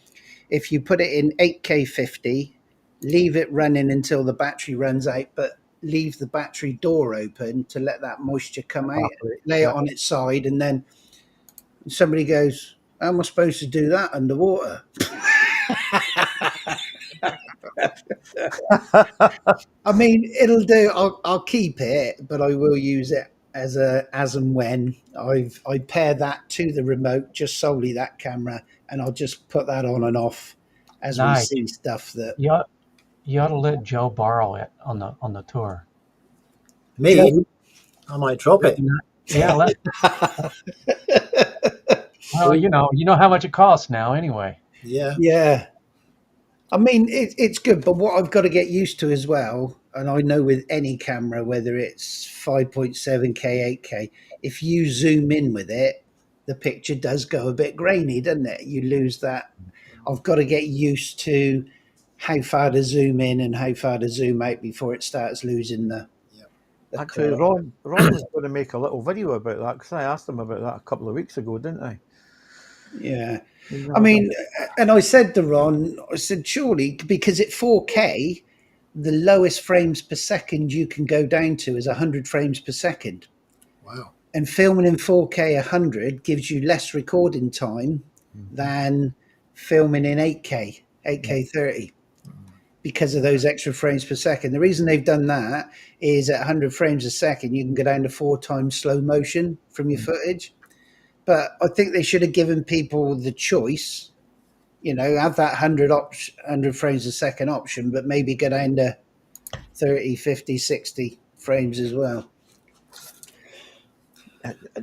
if you put it in 8K 50, leave it running until the battery runs out, but leave the battery door open to let that moisture come out, lay it on its side, and then somebody goes, how am I supposed to do that underwater? I mean, it'll do. I'll keep it, but I will use it as and when I pair that to the remote, just solely that camera, and I'll just put that on and off as we Nice. see stuff that. You ought to let Joe borrow it on the tour. Me, Joe? I might drop it. Yeah. Well, you know how much it costs now, anyway. Yeah. Yeah. I mean, it's good, but what I've got to get used to as well, and I know with any camera, whether it's 5.7K, 8K, if you zoom in with it, the picture does go a bit grainy, doesn't it? You lose that. I've got to get used to how far to zoom in and how far to zoom out before it starts losing the Actually, quality. Ron was going to make a little video about that because I asked him about that a couple of weeks ago, didn't I? Yeah. I mean, and I said to Ron, I said, surely, because at 4K, the lowest frames per second you can go down to is 100 frames per second. Wow. And filming in 4K 100 gives you less recording time than filming in 8K, 8K 30, because of those extra frames per second. The reason they've done that is at 100 frames a second, you can go down to 4 times slow motion from your footage. But I think they should have given people the choice, have that 100 frames a second option, but maybe go down to 30, 50, 60 frames as well.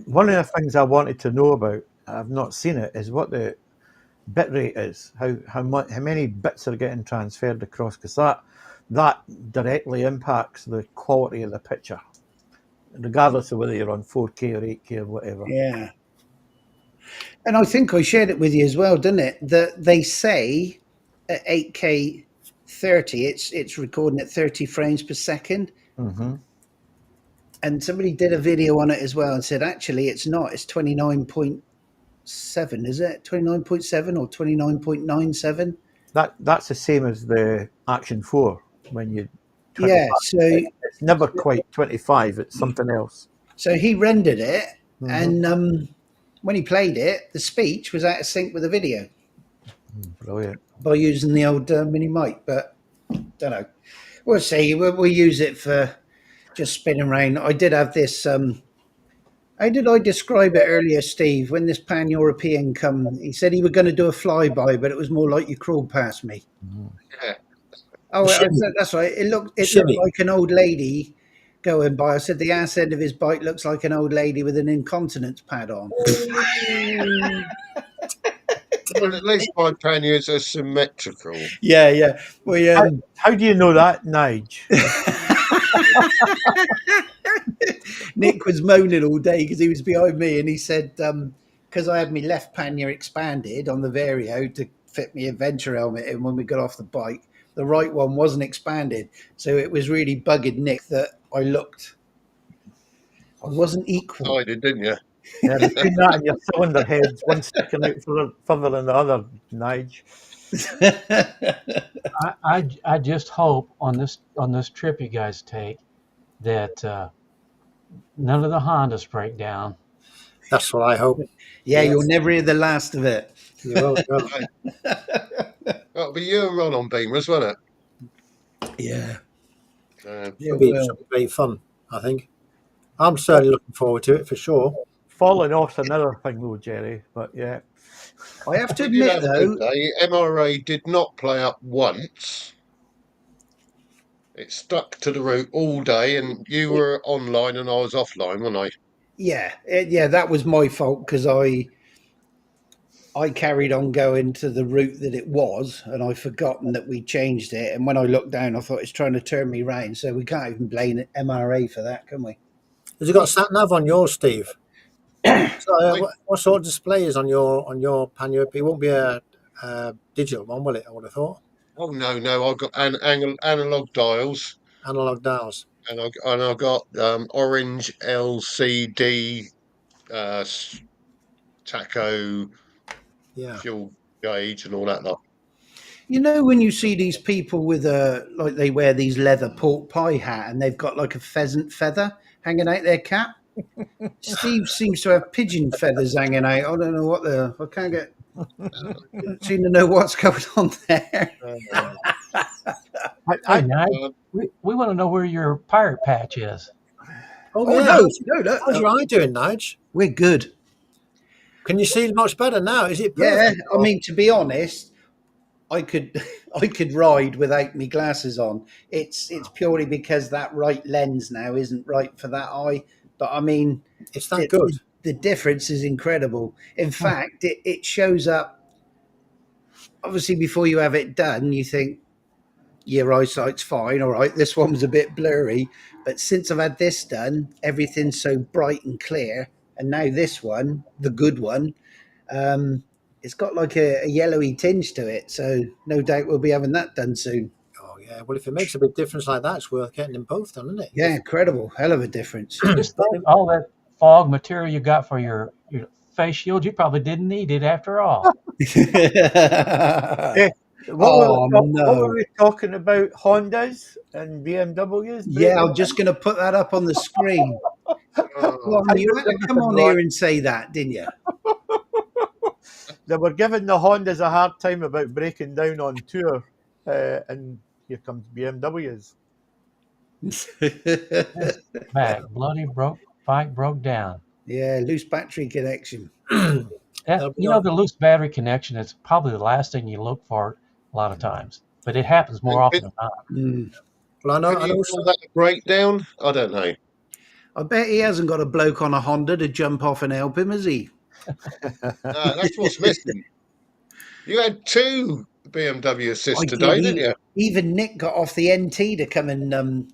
One of the things I wanted to know about, I've not seen it, is what the bit rate is. How many bits are getting transferred across? Because that directly impacts the quality of the picture, regardless of whether you're on 4K or 8K or whatever. Yeah. And I think I shared it with you as well, didn't it? That they say at 8K 30, it's recording at 30 frames per second. Mm-hmm. And somebody did a video on it as well and said, actually, it's not. It's 29.7, is it? 29.7 or 29.97? That's the same as the Action 4 when you. Yeah, so it's never quite 25. It's something else. So he rendered it, and when he played it, the speech was out of sync with the video. Brilliant. By using the old mini mic, but don't know. We'll see. We'll use it for just spinning around. I did have this. How did I describe it earlier, Steve? When this pan-European come, he said he was going to do a flyby, but it was more like you crawled past me. Yeah. Oh, that's right. It looked like an old lady going by. I said the ass end of his bike looks like an old lady with an incontinence pad on. Well, at least my panniers are symmetrical. Yeah. How do you know that, Nige? Nick was moaning all day because he was behind me, and he said, because I had my left pannier expanded on the Vario to fit my adventure helmet in when we got off the bike, the right one wasn't expanded. So it was really bugging Nick that I wasn't equal. I did, didn't you? Yeah, between that and your cylinder heads, one sticking out further than the other, Nige. I just hope on this trip you guys take that none of the Hondas break down. That's what I hope. Yeah, you'll never hear the last of it. You won't, no. That'll be you and Ron on Beamers, won't it? Yeah. It'll be great fun, I think. I'm certainly looking forward to it for sure. Falling off's another thing though, Jerry, but yeah. I have to We did admit, have a good though, day. MRA did not play up once. It stuck to the route all day, and you were online and I was offline, wasn't I? yeah, that was my fault because I carried on going to the route that it was, and I'd forgotten that we changed it. And when I looked down, I thought it's trying to turn me round. So we can't even blame MRA for that, can we? Has it got sat nav on yours, Steve? So, I, what sort of display is on your pan European? It won't be a digital one, will it? I would have thought. oh no, I've got analog dials, Analog dials. and I've got orange LCD uh, s- tacho Yeah. fuel gauge and all that lot. You know, when you see these people with like they wear these leather pork pie hat and they've got like a pheasant feather hanging out their cap. Steve seems to have pigeon feathers hanging out. I don't know what the. I can't get. Don't seem to know what's going on there. I, Hey, I, Nige, Uh, we want to know where your pirate patch is. Oh Oh yeah. no, no, no, How's no. your eye doing, Nige? We're good. Can you see much better now? Is it Yeah, perfect? I mean, to be honest, I could, I could ride without me glasses on. It's purely because that right lens now isn't right for that eye. But I mean, It's that good. the difference is incredible. In fact, it shows up. Obviously, before you have it done, you think your eyesight's fine. All right, this one was a bit blurry, but since I've had this done, everything's so bright and clear. And now this one, the good one, um, it's got like a yellowy tinge to it. So no doubt we'll be having that done soon. Oh yeah. Well, if it makes a big difference like that, it's worth getting them both done, isn't Yeah, incredible, hell of a difference. Just think, all that fog material you got for your face shield, you probably didn't need it after all. eh, Oh what were no. we talking about? Hondas and BMWs Yeah, breaking I'm just going to put that up on the screen. oh, Well, I you knew had there to was come something on wrong. here and say that, didn't you? They were giving the Hondas a hard time about breaking down on tour, and here comes BMWs. This bike broke down. Yeah, loose battery connection. They'll be The loose battery connection is probably the last thing you look for a lot of times, but it happens more and often than not. Mm. Well, I know. can I you know. call that a breakdown? I don't know. I bet he hasn't got a bloke on a Honda to jump off and help him, has he? That's what's missing. You had two BMW I assists did. today, didn't you? Even Nick got off the NT to come and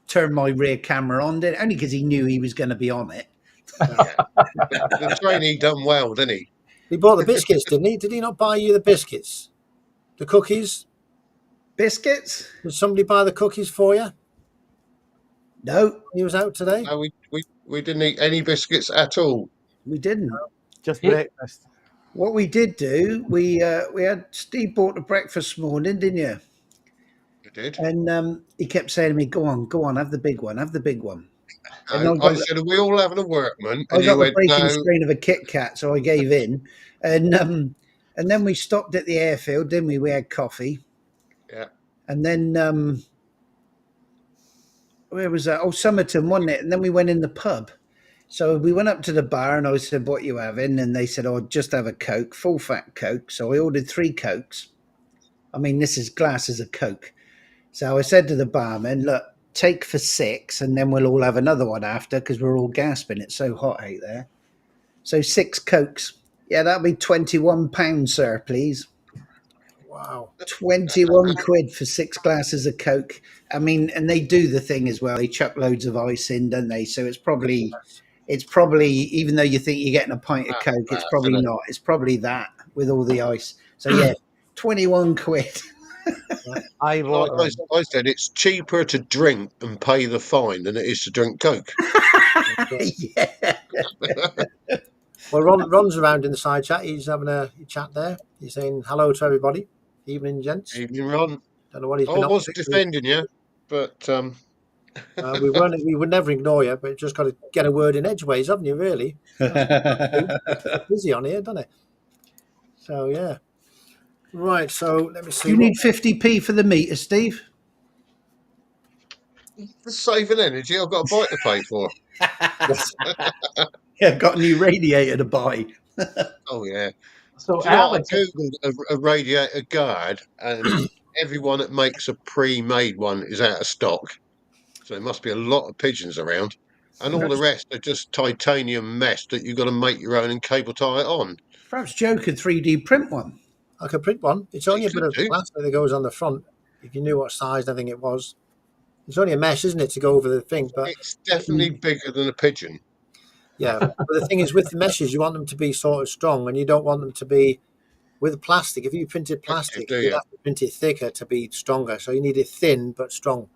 turn my rear camera on, did only because he knew he was going to be on it. Yeah. The trainee done well, didn't he? He bought the biscuits, didn't he? Did he not buy you the biscuits? The cookies? Biscuits? Did somebody buy the cookies for you? No, He was out today. No, we didn't eat any biscuits at all. we didn't. Just It, breakfast. What we did do, we had Steve bought the breakfast this morning, didn't you? You did. And he kept saying to me, go on, have the big one, have the big one." And No, I said, are we all having a workman? I And got you the went, breaking no. strain of a Kit Kat, so I gave in. And then we stopped at the airfield, didn't we? We had coffee, Yeah. and then where was that? Oh, Somerton, wasn't it? And then we went in the pub. So we went up to the bar, and I said, "What you having?" And they said, "Oh, just have a Coke, full fat Coke." So I ordered 3 Cokes. I mean, this is glasses of Coke. So I said to the barman, "Look, take for 6, and then we'll all have another one after because we're all gasping. It's so hot out there." So 6 Cokes. Yeah, that'll be £21, sir, please. Wow. 21 quid for 6 glasses of Coke. I mean, and they do the thing as well. They chuck loads of ice in, don't they? So it's probably, even though you think you're getting a pint of That's Coke, it's bad, probably isn't it? not. It's probably that with all the ice. So yeah, 21 quid. I Like water. I said, it's cheaper to drink and pay the fine than it is to drink Coke. Yeah. Well, Ron's around in the side chat. He's having a chat there. He's saying hello to everybody. Evening, gents. Evening, Ron. Don't know what he's I been up was to. defending you, but We weren't. We would never ignore you, but just got to get a word in edgeways, haven't you? Really? It's busy on here, doesn't it? So yeah. Right. So let me see. You need 50p for the meter, Steve. for saving energy, I've got a bite to pay for. Yeah, I've got a new radiator to buy. Oh yeah. so Do you know what? Alex, I googled a radiator guard, and everyone that makes a pre-made one is out of stock. So there must be a lot of pigeons around, and all the rest are just titanium mesh that you've got to make your own and cable tie it on. Perhaps Joe could 3D print one. I could print one. It's You only a bit could of do. plastic that goes on the front. If you knew what size I think it was, it's only a mesh, isn't it, to go over the thing? But It's definitely bigger than a pigeon. Yeah, but the thing is, with the meshes, you want them to be sort of strong, and you don't want them to be with plastic. If you printed Effective, plastic, do you'd you? have to print it thicker to be stronger. So you need it thin but strong,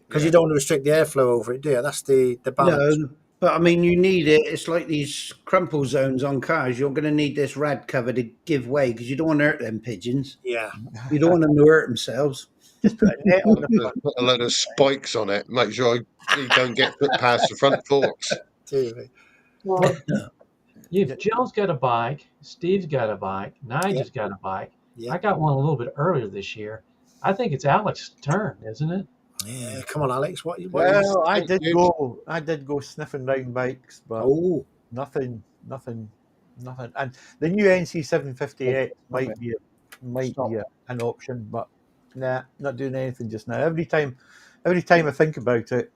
because Yeah. you don't want to restrict the airflow over it, do you? That's the balance. No, but I mean, you need it. It's like these crumple zones on cars. You're going to need this rad cover to give way because you don't want to hurt them pigeons. Yeah, You don't want them to hurt themselves. Just put a net I'll on the have to front. put a load of spikes on it. Make sure he don't get put past the front forks. too. Well, Yeah. if Joe's got a bike, Steve's got a bike, Yeah, Nigel's got a bike. yeah, I got one a little bit earlier this year. I think it's Alex's turn, isn't it? yeah. Come on, Alex. What is? Well, Thank you. I did go sniffing round bikes, but Oh, nothing. And the new NC758 Okay. might Stop. be an option, but nah, not doing anything just now. Every time I think about it,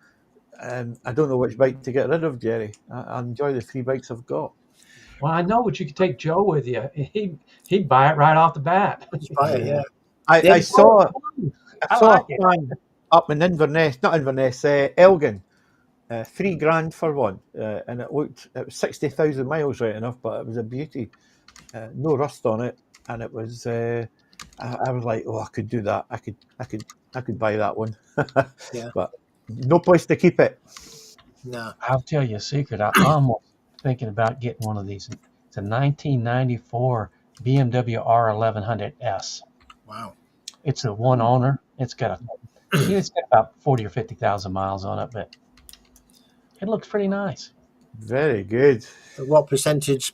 I don't know which bike to get rid of, Jerry. I enjoy the 3 bikes I've got. Well, I know, but you could take Joe with you. He'd buy it right off the bat. just buy it. Yeah, I, Yeah, I saw I I saw like a it. fan up in Inverness, not Inverness, Elgin. £3,000 for one, and it was 60,000 miles, right enough, but it was a beauty. No rust on it, and it was. I was like, oh, I could do that. I could buy that one, yeah. but no place to keep it. No, I'll tell you a secret. I'm almost thinking about getting one of these. It's a 1994 BMW R1100S. wow. It's a one owner. It's got about 40 or 50,000 miles on it, but it looks pretty nice. Very good. What percentage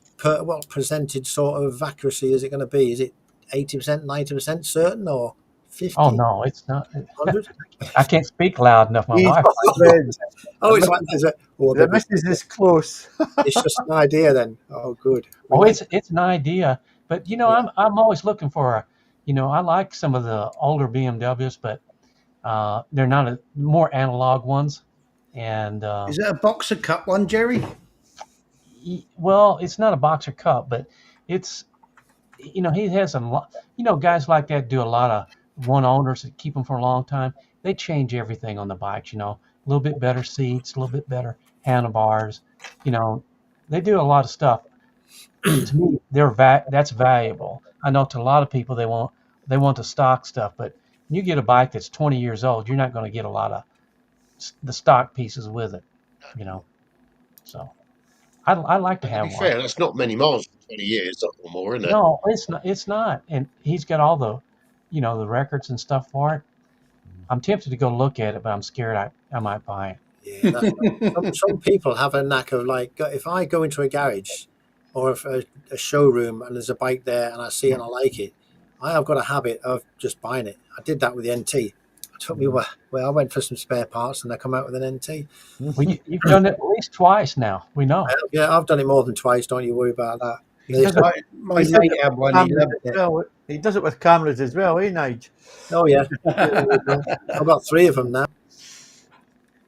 sort of accuracy is it going to be? Is it 80%, 90% certain, or 50, Oh no, it's not. 100? I can't speak loud enough. My He's wife. Oh, it's like the missus is close. it's just an idea then. Oh, good. Oh, it's an idea, but Yeah. I'm always looking for I like some of the older BMWs, but they're not more analog ones, and Is it a boxer cup one, Jerry? well, it's not a boxer cup, but it's he has some guys like that do a lot of one owners that keep them for a long time. They change everything on the bikes, a little bit better seats, a little bit better handlebars, they do a lot of stuff. To me, that's valuable. I know to a lot of people they want the stock stuff, but when you get a bike that's 20 years old, you're not going to get a lot of the stock pieces with it, So I'd like to To have be one. fair, that's not many miles for 20 years or more, isn't it? No, it's not. It's not. And he's got all the records and stuff for it. I'm tempted to go look at it, but I'm scared I might buy it. Yeah, some people have a knack of, like, if I go into a garage or a showroom and there's a bike there and I see it and I like it, I have got a habit of just buying it. I did that with the NT. It took me well. I went for some spare parts and I come out with an NT. Well, you've done it at least twice now. We know. Yeah, I've done it more than twice. Don't you worry about that. He does My, my He does mate it had with one. He cameras loved as it. well. He does it with cameras as well, eh, Nigel? Oh yeah, I've got 3 of them now.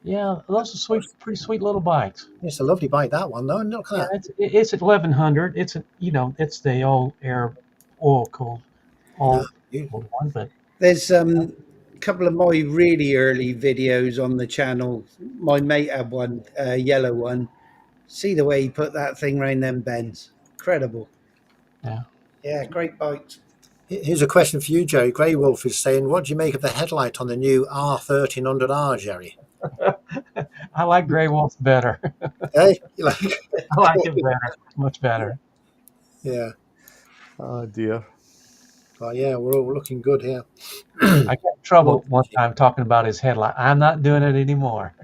Yeah, those are pretty sweet little bikes. It's a lovely bike, that one though. Look Yeah, at that. it's at 1100. It's the old oil cooled one, but There's a couple of my really early videos on the channel. My mate had one, yellow one. See the way he put that thing round them bends. Incredible. yeah. Yeah, great bikes. Here's a question for you, Jerry. Grey Wolf is saying, what do you make of the headlight on the new R1300R, Jerry? I like Grey Wolf better. Hey, you like? I like it better, much better. Yeah. Oh dear. Well, yeah, we're all looking good here. I got in trouble one time talking about his headlight. I'm not doing it anymore.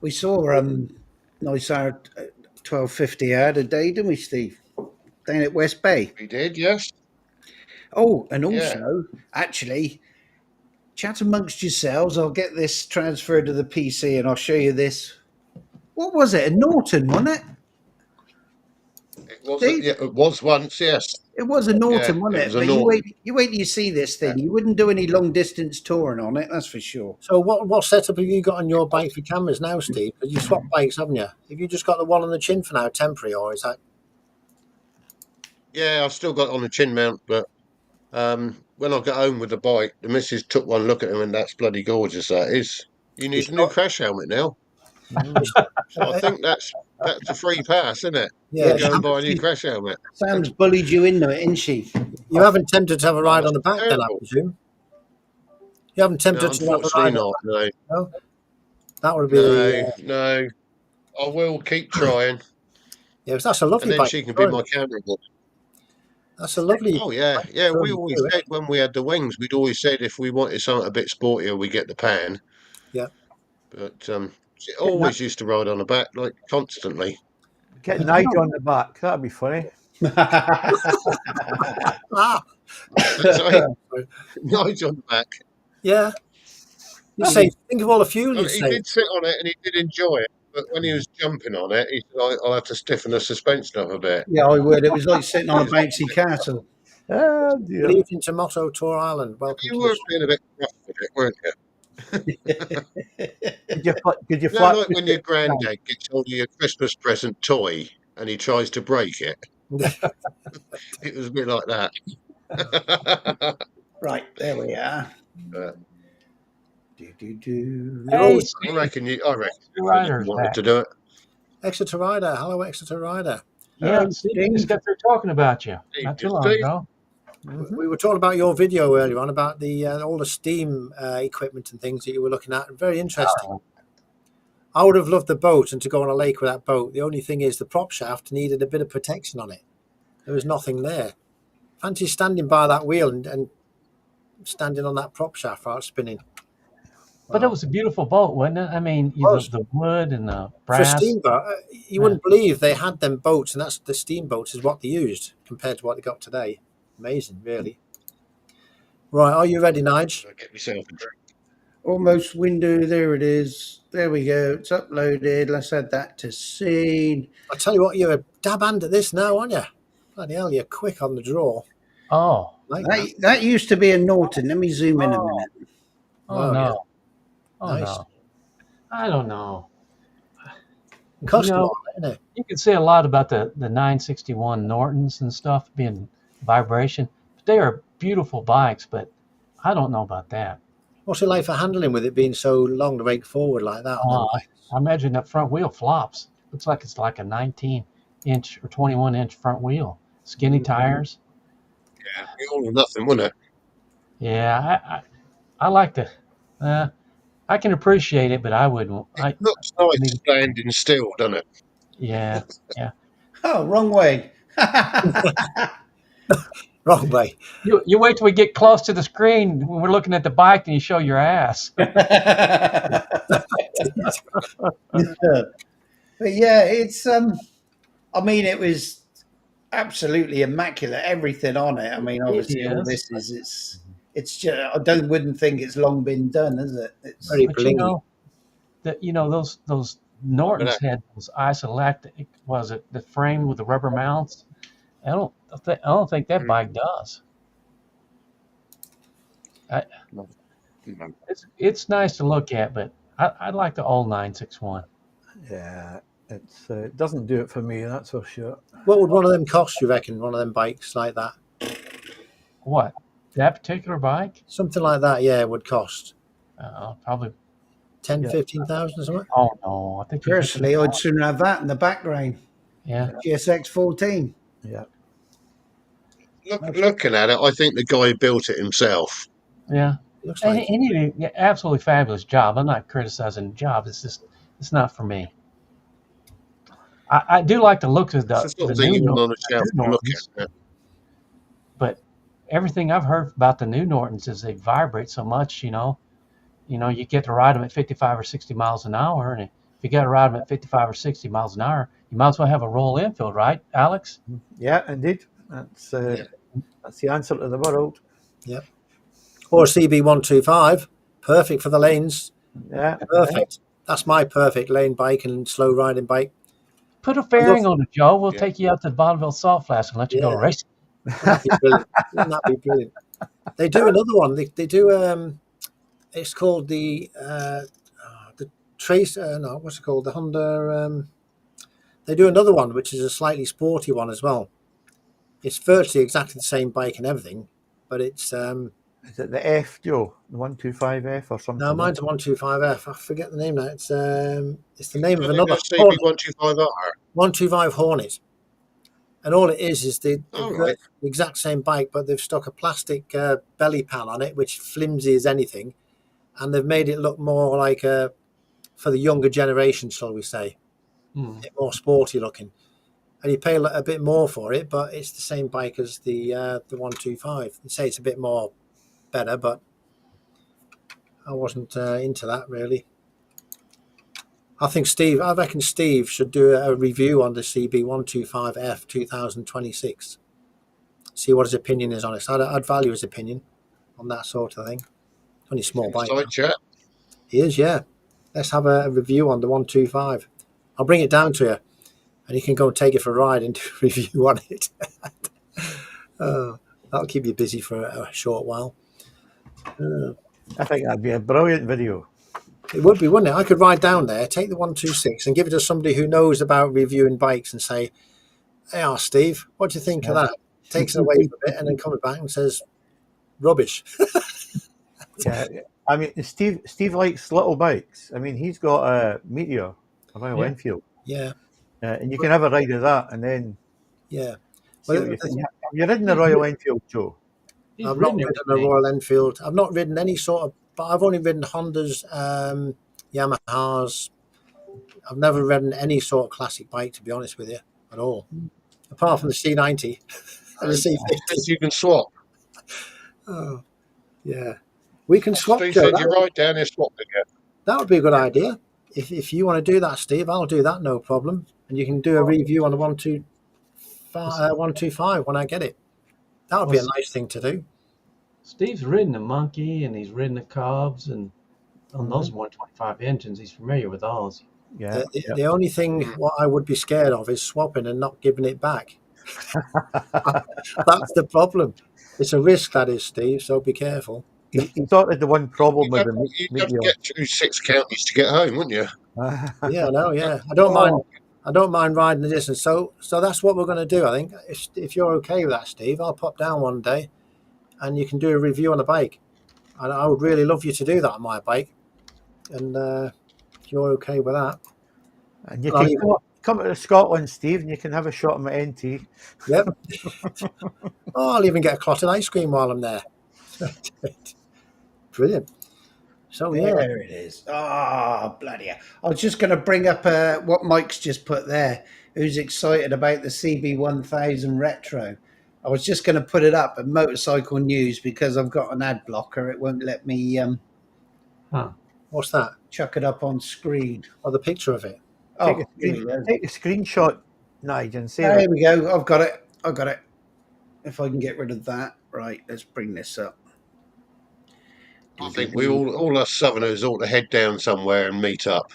We saw nice R1250 ad a day, didn't we, Steve? Down at West Bay. We did, yes. Oh, and Yeah. also, actually, chat amongst yourselves. I'll get this transferred to the PC and I'll show you this. What was it? A Norton, wasn't it? It was once, yes. It was a Norton, Yeah, wasn't it it? was a But Norton. you wait till you see this thing. You wouldn't do any long distance touring on it, that's for sure. So what setup have you got on your bike for cameras now, Steve? Because you swapped bikes, haven't you? Have you just got the one on the chin for now, temporary, or is that? Yeah, I've still got it on the chin mount, but when I got home with the bike, the missus took one look at him, and that's bloody gorgeous. That is. You need It's a new not- crash helmet now. So I think that's a free pass, isn't it? Yeah. Go and buy a new crash helmet. Sam's bullied you into it, isn't she? You haven't tempted to have a ride that's on the back then, I terrible. presume? You haven't tempted No, to have a unfortunately ride not. No, no? That would be, no. I will keep trying, yeah, that's a and lovely then bike. she can be my camera boy. That's a lovely Oh yeah, bike yeah. We to always do it. said when we had the wings, we'd always said if we wanted something a bit sportier, we get the pan. Yeah. But she always used to ride on the back, like constantly. Get You Nigel know, on the back. That'd be funny. Ah, Sorry, Nigel on the back. yeah. You say, think of all the fuel I you'd mean, he save. did sit on it and he did enjoy it. But when he was jumping on it, he said, "I'll have to stiffen the suspension up a bit." Yeah, I would. It was like sitting on a bouncy castle. Oh Good dear. evening to Motto Tour Island. Welcome You to were the being a bit rough with it, weren't you? Did you You know, flat like when your it down? granddad gets hold of your Christmas present toy and he tries to break it. It was a bit like that. Right, there we are. But Do. You're hey, always I Steve, reckon the you rider's wanted back. to do it. Exeter Rider. Hello, Exeter Rider. Yeah, Steve just got through talking about you not too long Steve? ago. We were talking about your video earlier on about the all the steam equipment and things that you were looking at. Very interesting. Oh, I would have loved the boat and to go on a lake with that boat. The only thing is the prop shaft needed a bit of protection on it. There was nothing there. Fancy standing by that wheel and standing on that prop shaft while it's spinning. but it was a beautiful boat, wasn't it? I mean, Was. the wood and the For a brass. steamboat, you wouldn't believe they had them boats, and that's the steamboats is what they used compared to what they got today. Amazing, really. Right, are you ready, Nige? I'll get myself a drink. Almost window. There it is. There we go. It's uploaded. Let's add that to scene. I tell you what, you're a dab hand at this now, aren't you? Bloody hell, you're quick on the draw. Oh, Like that. That used to be a Norton. Let me zoom in a Oh. minute. oh Wow, no, yeah. oh Nice. no, I don't know. Cost You a know, lot, isn't it? you can say a lot about the 961 Nortons and stuff being vibration, but they are beautiful bikes. But I don't know about that. What's it like for handling with it being so long to rake forward like that on them bikes? I imagine that front wheel flops. Looks like it's like a 19-inch or 21-inch front wheel. Skinny tires. Yeah, be all or nothing, wouldn't it? Yeah, I like the. I can appreciate it, but I wouldn't. It looks nice standing still, doesn't it? Yeah. Oh, wrong way. Wrong way. You wait till we get close to the screen when we're looking at the bike and you show your ass. But yeah, it's I mean, it was absolutely immaculate. Everything on it. I mean, obviously, all is. this it's just wouldn't think it's long been done, is it? It's Very But blingy. those Nortons had those isolactic. Was it the frame with the rubber mounts? I don't think that bike does. No. It's nice to look at, but I like the old 961. Yeah, it doesn't do it for me. That's for sure. What would one of them cost, you reckon? One of them bikes like that? What? That particular bike? Something like that, yeah, it would cost Probably. 10, Yeah. 15,000 or something. Oh no, I think you're personally, I'd sooner have that in the background. Yeah. GSX 14. Yeah. Looking at it, I think the guy built it himself. Yeah. Looks And like he did an absolutely fabulous job. I'm not criticizing the job. It's not for me. I do like the looks of It's the sort of thing you want on a shelf to look Nortons, at. but everything I've heard about the new Nortons is they vibrate so much. You get to ride them at 55 or 60 miles an hour, and if you got to ride them at 55 or 60 miles an hour, you might as well have a roll infield, right, Alex? Yeah, indeed. That's the answer to the world. Yep. Or a CB125, perfect for the lanes. Yeah. Perfect. That's my perfect lane bike and slow riding bike. Put a fairing on it, Joe. We'll take you out to the Bonneville Salt Flats and let you go Yeah. racing. Wouldn't that be brilliant? Wouldn't that be brilliant? They do another one. They do. It's called the Trace. No, what's it called? The Honda. They do another one, which is a slightly sporty one as well. It's virtually exactly the same bike and everything, but it's Is it the F, Joe? The 125F or something? No, mine's a 125F. I forget the name now. It's the name of I think another that's Hornet, CB125R. 125 Hornet. And all it is the Right. exact same bike, but they've stuck a plastic belly pan on it, which flimsy as anything, and they've made it look more like for the younger generation, shall we say, more sporty looking. And you pay a bit more for it, but it's the same bike as the 125. They say it's a bit more better, but I wasn't into that really. I reckon Steve should do a review on the CB125F 2026. See what his opinion is on it. I'd value his opinion on that sort of thing. Only a small bike. Side chat. He is, yeah. Let's have a review on the 125. I'll bring it down to you, and you can go and take it for a ride and do a review on it. That'll keep you busy for a short while. I think that'd be a brilliant video. It would be, wouldn't it? I could ride down there, take the 126, and give it to somebody who knows about reviewing bikes and say, "Hey, Steve, what do you think of that?" Takes it away from it, and then comes back and says, "Rubbish." Yeah, I mean, Steve likes little bikes. I mean, he's got a Meteor, a Royal Enfield. Yeah, and you can have a ride of that, and then yeah. see what you think. Have you ridden the Royal Enfield, Joe? I've not ridden a Royal Enfield. I've not ridden any sort of, but I've only ridden Hondas, Yamahas. I've never ridden any sort of classic bike, to be honest with you, at all. Apart from the C90 and the C50. You can swap. Oh, yeah. We can swap, Steve Joe. said you're right down there, swap again. That would be a good idea. If you want to do that, Steve, I'll do that, no problem. And you can do a review on the 125 when I get it. That would be a nice thing to do. Steve's ridden a Monkey and he's ridden the Cobbs and on those 125 engines. He's familiar with those. Yeah. The only thing what I would be scared of is swapping and not giving it back. That's the problem. It's a risk, that is, Steve, so be careful. He thought that the one problem with the You'd have to get through 6 counties to get home, wouldn't you? Yeah, I know. Yeah, I don't mind riding the distance. So that's what we're going to do. I think if you're okay with that, Steve, I'll pop down one day, and you can do a review on the bike. And I would really love you to do that on my bike. And if you're okay with that, and you can come to Scotland, Steve, and you can have a shot on my NT. Yep. I'll even get a clotted ice cream while I'm there. Brilliant. So there it is. Oh, bloody hell. I was just going to bring up what Mike's just put there. Who's excited about the CB1000 Retro? I was just going to put it up at Motorcycle News because I've got an ad blocker. It won't let me what's that? Chuck it up on screen. Oh, the picture of it. Take a screenshot, Nigel, and save it. There we go. I've got it. If I can get rid of that. Right, let's bring this up. I think we all us Southerners ought to head down somewhere and meet up.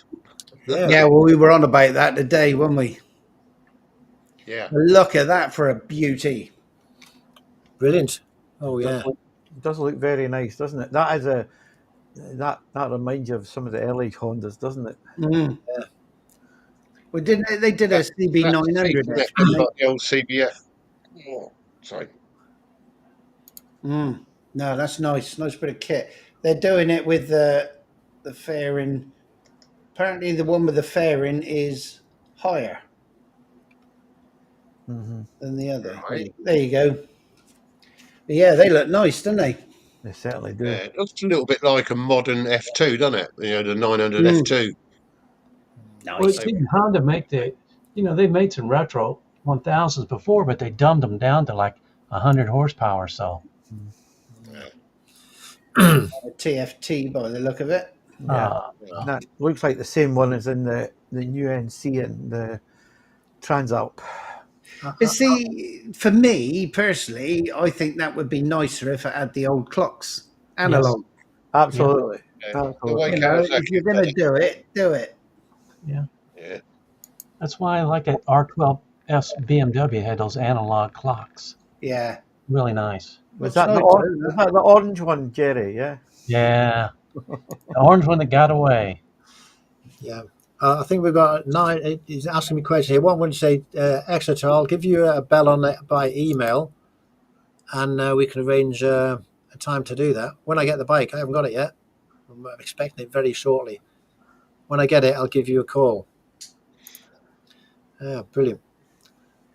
Yeah, well, we were on about that today, weren't we? Yeah. Look at that for a beauty. Brilliant. Oh, yeah. It does look very nice, doesn't it? That is that reminds you of some of the early Hondas, doesn't it? Mm. Yeah. Well, they did a CB900? The old CBF. Oh, sorry. No, that's nice. Nice bit of kit. They're doing it with the fairing. Apparently, the one with the fairing is higher than the other. Right. There you go. But yeah, they look nice, don't they? They certainly do. Yeah, it looks a little bit like a modern F2, doesn't it? You know, the 900 F2. Nice. Well, even Honda they made some retro 1000s before, but they dumbed them down to like 100 horsepower or so. A TFT by the look of it. Yeah. That looks like the same one as in the new NC and the Transalp. See, for me personally, I think that would be nicer if it had the old clocks analog. Yes. Absolutely. Yeah. If you're going to do it, do it. Yeah. That's why I like an R12S BMW had those analog clocks. Yeah. Really nice. Was that the orange one, Jerry? Yeah. Yeah. The orange one that got away. Yeah. I think we've got 9. He's asking me a question here. What would you say, Exeter? I'll give you a bell on it by email, and we can arrange a a time to do that. When I get the bike, I haven't got it yet. I'm expecting it very shortly. When I get it, I'll give you a call. Yeah, brilliant.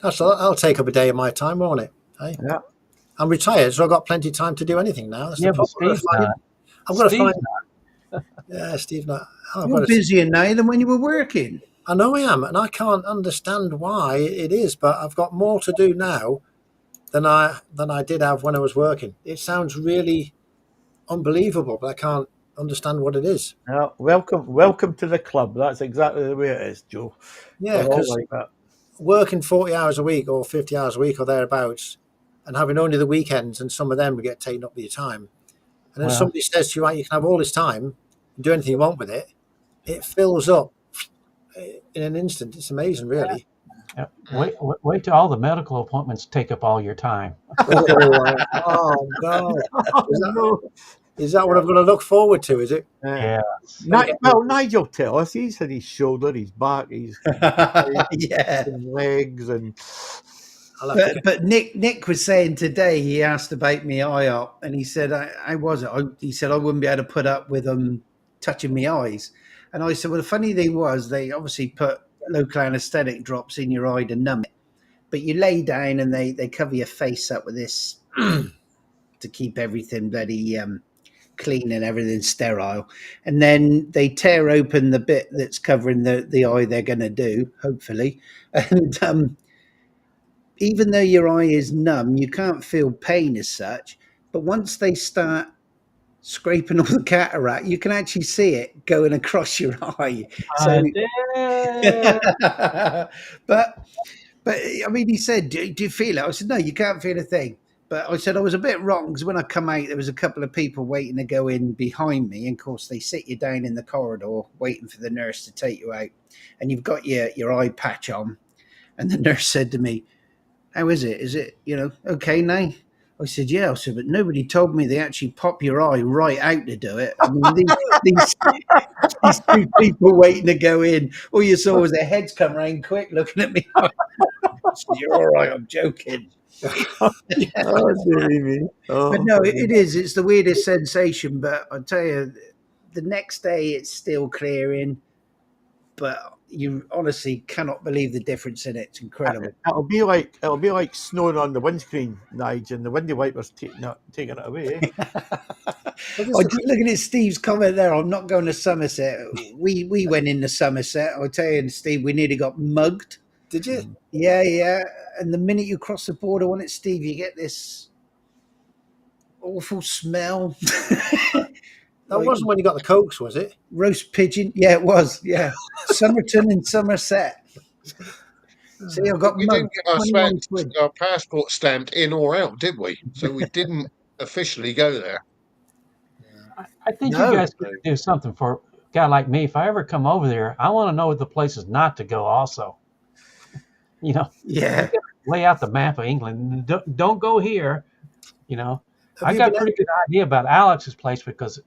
I'll take up a day of my time, won't it? Hey? Yeah. I'm retired, so I've got plenty of time to do anything now. That's Yeah, the but problem. Steve's not. I've got to find. Steve's not. Yeah, Steve. No, I've You're got to. busier now than when you were working. I know I am, and I can't understand why it is, but I've got more to do now than I did have when I was working. It sounds really unbelievable, but I can't understand what it is. Yeah. Welcome to the club. That's exactly the way it is, Joe. Yeah, We're all because like that. working 40 hours a week or 50 hours a week or thereabouts, and having only the weekends, and some of them get taken up with your time. And then Well, somebody says to you, right, you can have all this time and do anything you want with it. It fills up in an instant. It's amazing, really. yeah, wait till all the medical appointments take up all your time. Oh God. Is that what I'm going to look forward to? Is it? Yeah. Well, Nigel tell us. He's had his shoulder, his back, his Yeah. legs, and I'll have to But Nick was saying today, he asked about me eye up, and he said, I wasn't. He said I wouldn't be able to put up with them touching my eyes. And I said, well, the funny thing was, they obviously put local anaesthetic drops in your eye to numb it, but you lay down and they cover your face up with this to keep everything bloody clean and everything sterile. And then they tear open the bit that's covering the eye they're going to do, hopefully. And even though your eye is numb, you can't feel pain as such. But once they start scraping all the cataract, you can actually see it going across your eye. So, but I mean, he said, do you feel it? I said, no, you can't feel a thing. But I said I was a bit wrong because when I come out, there was a couple of people waiting to go in behind me. And of course, they sit you down in the corridor waiting for the nurse to take you out. And you've got your eye patch on. And the nurse said to me, how is it? Is it, okay now? I said, yeah. I said, but nobody told me they actually pop your eye right out to do it. I mean, these two people waiting to go in, all you saw was their heads come around quick looking at me. I said, you're all right, I'm joking. oh, dearie me. Oh. But no, it is. It's the weirdest sensation. But I tell you, the next day it's still clearing. But you honestly cannot believe the difference in it. It's incredible. It'll be like snowing on the windscreen, Nigel, and the windy wipers taking it away. Looking at Steve's comment there, I'm not going to Somerset. We went into Somerset. I'll tell you, and Steve, we nearly got mugged. Did you? Yeah. And the minute you cross the border on it, Steve, you get this awful smell. That wasn't when you got the Cokes, was it? Roast pigeon. Yeah, it was. Yeah. Somerton and Somerset. See, I've got We didn't get 21 quid. our passport stamped in or out, did we? So we didn't officially go there. I think No. you guys could do something for a guy like me. If I ever come over there, I want to know the places not to go also. Yeah. You gotta lay out the map of England. Don't go here. I got a pretty good idea about Alex's place because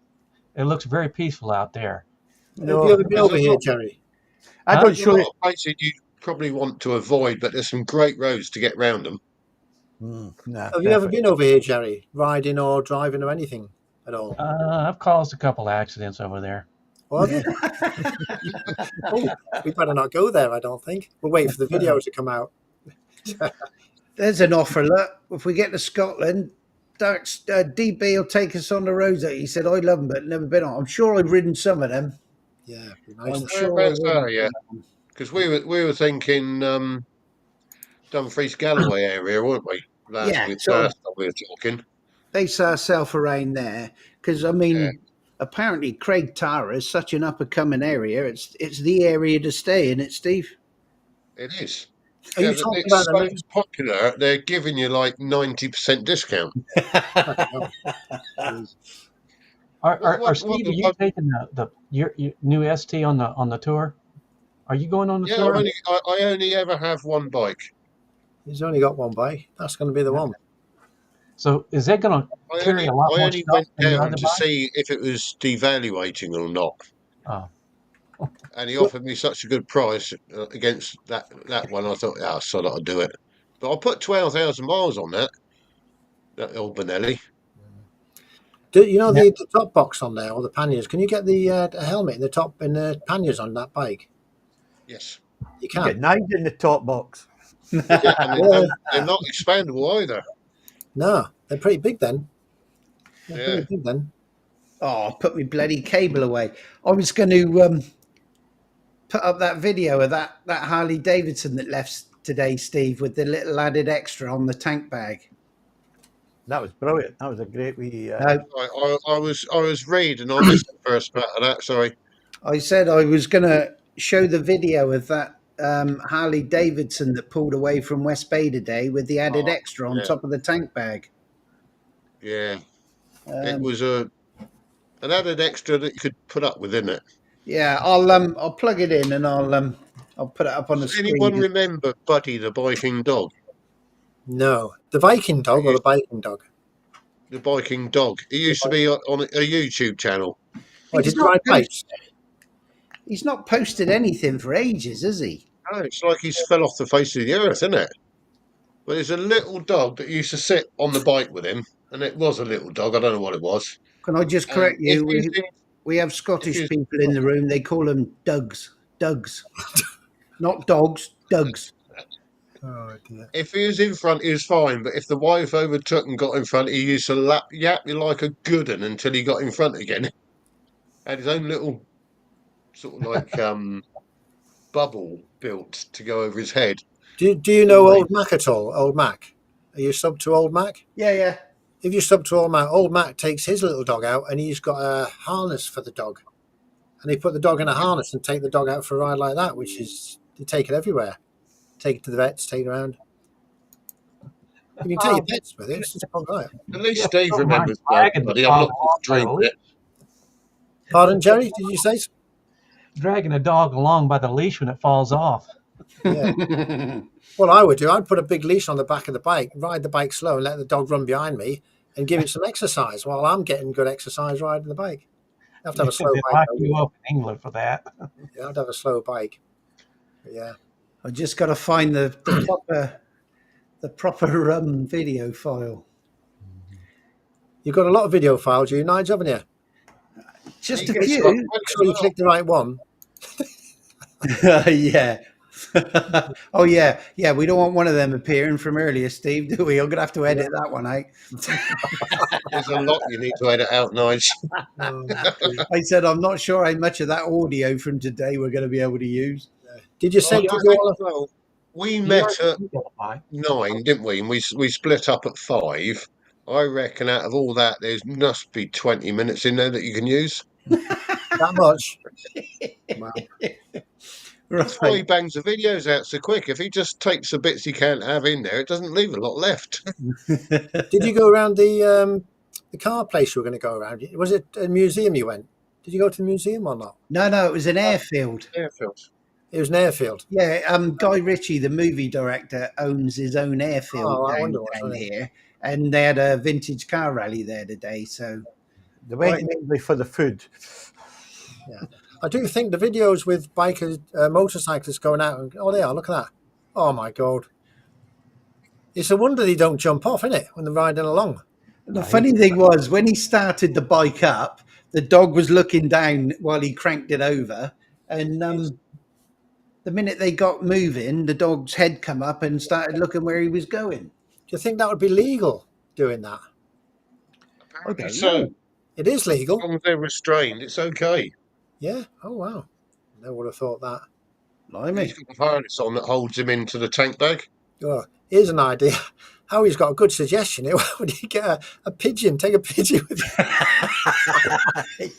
it looks very peaceful out there. Have you ever been over here, Jerry? I don't show There's a it. lot of places you probably want to avoid, but there's some great roads to get round them. Have you ever been over here, Jerry? Riding or driving or anything at all? I've caused a couple accidents over there. Oh, have you? Oh, we better not go there, I don't think. We'll wait for the video to come out. There's an offer. Look, if we get to Scotland, DB will take us on the roads. He said, I love them, but never been on. I'm sure I've ridden some of them. Yeah, it'd be nice. I'm sure I've ridden Yeah, because we were thinking Dumfries Galloway area, weren't we? Last time we were talking. Base ourselves around there because apparently Craig Tara is such an up and coming area. It's the area to stay in, it, Steve. It is. Are you talking about it's popular. They're giving you like 90% discount. Steve, are you taking your new ST on the tour? Are you going on the tour? I only ever have one bike. He's only got one bike. That's going to be the one. So is that going to carry a lot more stuff? I only went down to see if it was devaluating or not. Oh. And he offered me such a good price against that one. I thought, so I'll do it. But I put 12,000 miles on that old Benelli. Do you know Yeah. the top box on there or the panniers? Can you get the helmet in the top and the panniers on that bike? Yes. You You can. get knives in the top box. Yeah, and Yeah. they're not expandable either. No, they're pretty big then. They're Yeah. pretty big then. Oh, put my bloody cable away. I was going to put up that video of that Harley Davidson that left today, Steve, with the little added extra on the tank bag. That was brilliant. That was a great wee. No, I was reading. I missed the first part of that. Sorry. I said I was going to show the video of that Harley Davidson that pulled away from West Bay today with the added Oh, extra on yeah, top of the tank bag. yeah. It Um, was an added extra that you could put up with, isn't it? yeah, I'll plug it in and I'll put it up on the Does anyone screen. remember Buddy the biking dog? No, the Viking dog or the biking dog? The biking dog. He used to be on a YouTube channel. Oh, did you ride bikes? He's not posted anything for ages, has he? Oh, it's like he's fell off the face of the earth, isn't it? But there's a little dog that used to sit on the bike with him, and it was a little dog. I don't know what it was. Can I just And correct you? We have if Scottish he's people in the room. They call them Dougs. Dougs. Not dogs, Dougs. Oh dear. if he was in front, he was fine. But if the wife overtook and got in front, he used to yap you like a good un until he got in front again. Had his own little sort of like bubble built to go over his head. Do you know Old Mac at all? Old Mac? Are you sub to Old Mac? Yeah, yeah. If you sub to Old Mac takes his little dog out and he's got a harness for the dog. And they put the dog in a harness and take the dog out for a ride like that, which is, they take it everywhere. Take it to the vets, take it around. You can take your pets with it, it's just all right. At least Yeah, Steve so remembers nice. that, buddy. I'm not just dreaming it. Pardon, Jerry, did you say? Dragging a dog along by the leash when it falls off. Yeah. What I would do, I'd put a big leash on the back of the bike, ride the bike slow and let the dog run behind me and give it some exercise while I'm getting good exercise riding the bike. I have to have a slow They bike. lock though. you up in England for that. Yeah, I have to have a slow bike. But yeah. I just got to find the proper video file. You've got a lot of video files, you, Nigel, haven't you? Just You a get few. stuck Make with it sure you as well. click the right one. Yeah. Oh yeah, yeah. We don't want one of them appearing from earlier, Steve, do we? I'm gonna have to edit that one out. There's a lot you need to edit out, Nige. Oh, dear. I said I'm not sure how much of that audio from today we're going to be able to use. Did you send I to think, all? well, we You met already at did that, Mike. 9, didn't we? And we split up at 5. I reckon out of all that, there must be 20 minutes in there that you can use. That much? Wow. That's why he Right. bangs the videos out so quick. If he just takes the bits he can't have in there, it doesn't leave a lot left. Did you go around the car place you were going to go around? Was it a museum you went? Did you go to the museum or not? No, it was an airfield. Airfield. It was an airfield. Yeah, Guy Ritchie, the movie director, owns his own airfield Oh, I down, wonder what's down on it. here, and they had a vintage car rally there today. So They went Right. mainly for the food. I do think the videos with bikers, motorcyclists going out, and oh, they are, look at that. Oh my God. It's a wonder they don't jump off, isn't it, when they're riding along? the funny thing was, when he started the bike up, the dog was looking down while he cranked it over, and the minute they got moving, the dog's head come up and started looking where he was going. Do you think that would be legal, doing that? Apparently don't so. know. It is As legal. long as they're restrained, it's okay. Yeah. Oh, wow. Never would have thought that. Blimey. He's got a harness on that holds him into the tank bag. Oh, here's an idea. Howie's got a good suggestion. Would you get a pigeon? Take a pigeon with you.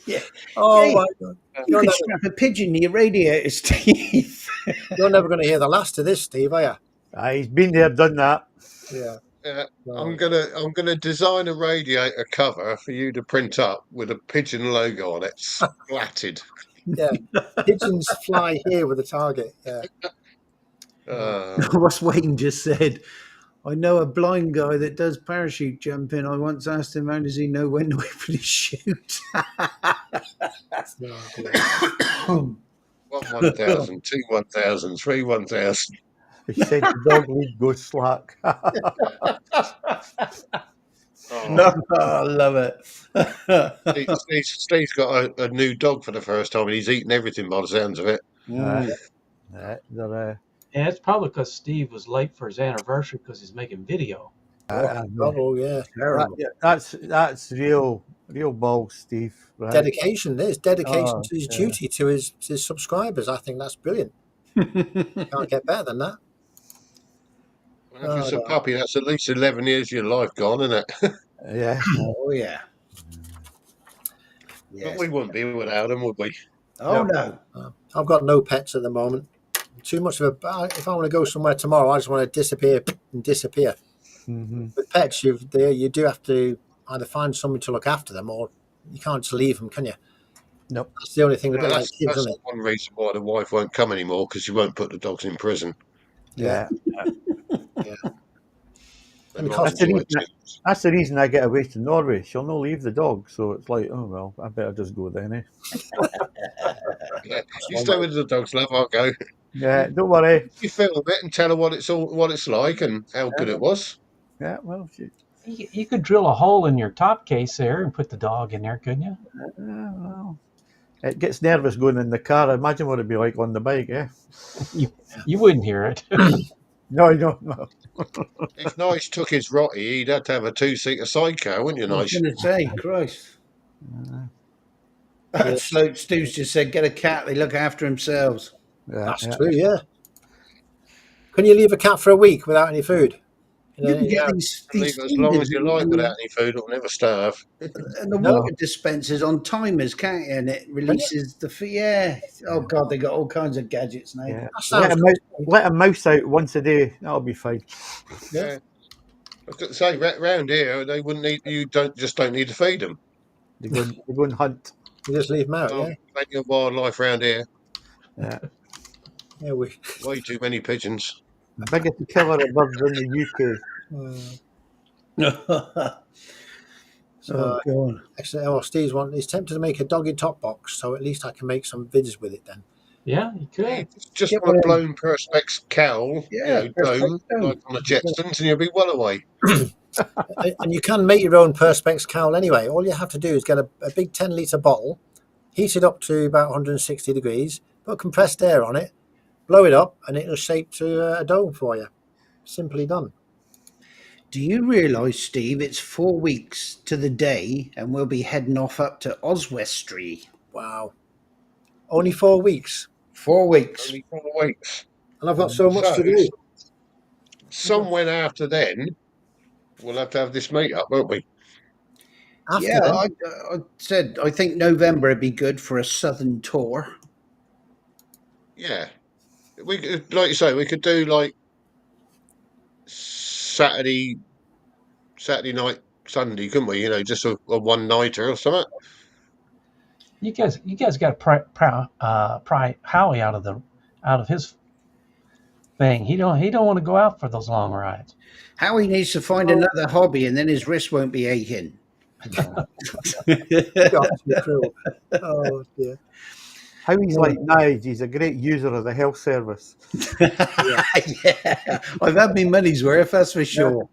Yeah. Oh, Hey, my God. You You're could never, strap a pigeon to your radiator, Steve. you're never going to hear the last of this, Steve, are you? He's been there, done that. Yeah. I'm gonna design a radiator cover for you to print up with a pigeon logo on it, splatted. Yeah. Pigeons fly here with a target. Yeah. What's Wayne just said? I know a blind guy that does parachute jumping. I once asked him, how does he know when to open his chute? Oh, dear. 1,000, 2 1,000, 3 1,000. He said the dog lead goes slack. Oh, I love it. Steve's got a new dog for the first time, and he's eating everything by the sounds of it. Uh, Mm. they're, And it's probably because Steve was late for his anniversary because he's making video. Oh, I God, know. oh yeah. Terrible. That's real balls, Steve. Right? Dedication. There's dedication Oh, to his yeah. duty to his subscribers. I think that's brilliant. Can't get better than that. If Oh, it's a no. puppy, that's at least 11 years of your life gone, isn't it? Yeah. Oh yeah. But Yes. we wouldn't be without them, would we? Oh No. no. I've got no pets at the moment. Too much of a. If I want to go somewhere tomorrow, I just want to disappear and disappear. Hmm. With pets, you do have to either find someone to look after them, or you can't just leave them, can you? Nope. That's the only thing, a Yeah, bit like kids, that's isn't it? one reason why the wife won't come anymore, because she won't put the dogs in prison. Yeah. Yeah. Yeah. They And it might costs That's the enjoy reason. it too. That's the reason I get away to Norway. She'll not leave the dog, so it's like, oh well, I better just go then. Eh? Yeah, you one stay way. with the dogs, love. I'll go. Yeah. Don't worry. You film it and tell her what it's like and how good it was. Yeah. Well. You could drill a hole in your top case there and put the dog in there, couldn't you? Well, it gets nervous going in the car. Imagine what it'd be like on the bike. Eh? You wouldn't hear it. No. No. If Nice took his Rotty, he'd have to have a two-seater sidecar, wouldn't you, I was Nice? going to say, Christ. Yeah. Stu's just said, get a cat. They look after themselves. Yeah. That's Yeah. true. Yeah. Can you leave a cat for a week without any food? You can get Yeah. these Leave it as long feeders as you like without any food. It'll never starve. and the No. water dispensers on timers, can't you? And it releases the yeah. Oh God, they got all kinds of gadgets now. Yeah. That sounds Let a mouse out once a day. That'll be fine. Yeah. Yeah. I was going to say, round here, they wouldn't need you. Don't need to feed them. They go and hunt. You just leave them out. Oh, Yeah. plenty of wildlife round here. Yeah. Yeah. Way too many pigeons. Biggest killer of birds in the UK. So, God. actually, he's tempted to make a doggy top box, so at least I can make some vids with it then. Yeah, you Yeah, could. just Get want a one of blown perspex cowl, Yeah, Perspex dome, dome. like on the Jetsons, and you'll be well away. And you can make your own Perspex cowl anyway. All you have to do is get a big 10-litre bottle, heat it up to about 160 degrees, put compressed air on it, blow it up, and it'll shape to a dome for you. Simply done. Do you realise, Steve, it's 4 weeks to the day and we'll be heading off up to Oswestry. Wow. Only 4 weeks. 4 weeks. Only 4 weeks. And I've got so much So, to do. somewhere after then, we'll have to have this meet up, won't we? After Yeah, then, I said I think November would be good for a southern tour. Yeah. We could, like you say, we could do like Saturday night, Sunday, couldn't we? Just a one nighter or something. You guys got to pry Howie out of his thing. He don't want to go out for those long rides. Howie needs to find another hobby and then his wrist won't be aching. God, you're cruel. Oh dear. How he's like now, he's a great user of the health service. Yeah, I've had my money's worth, that's for sure.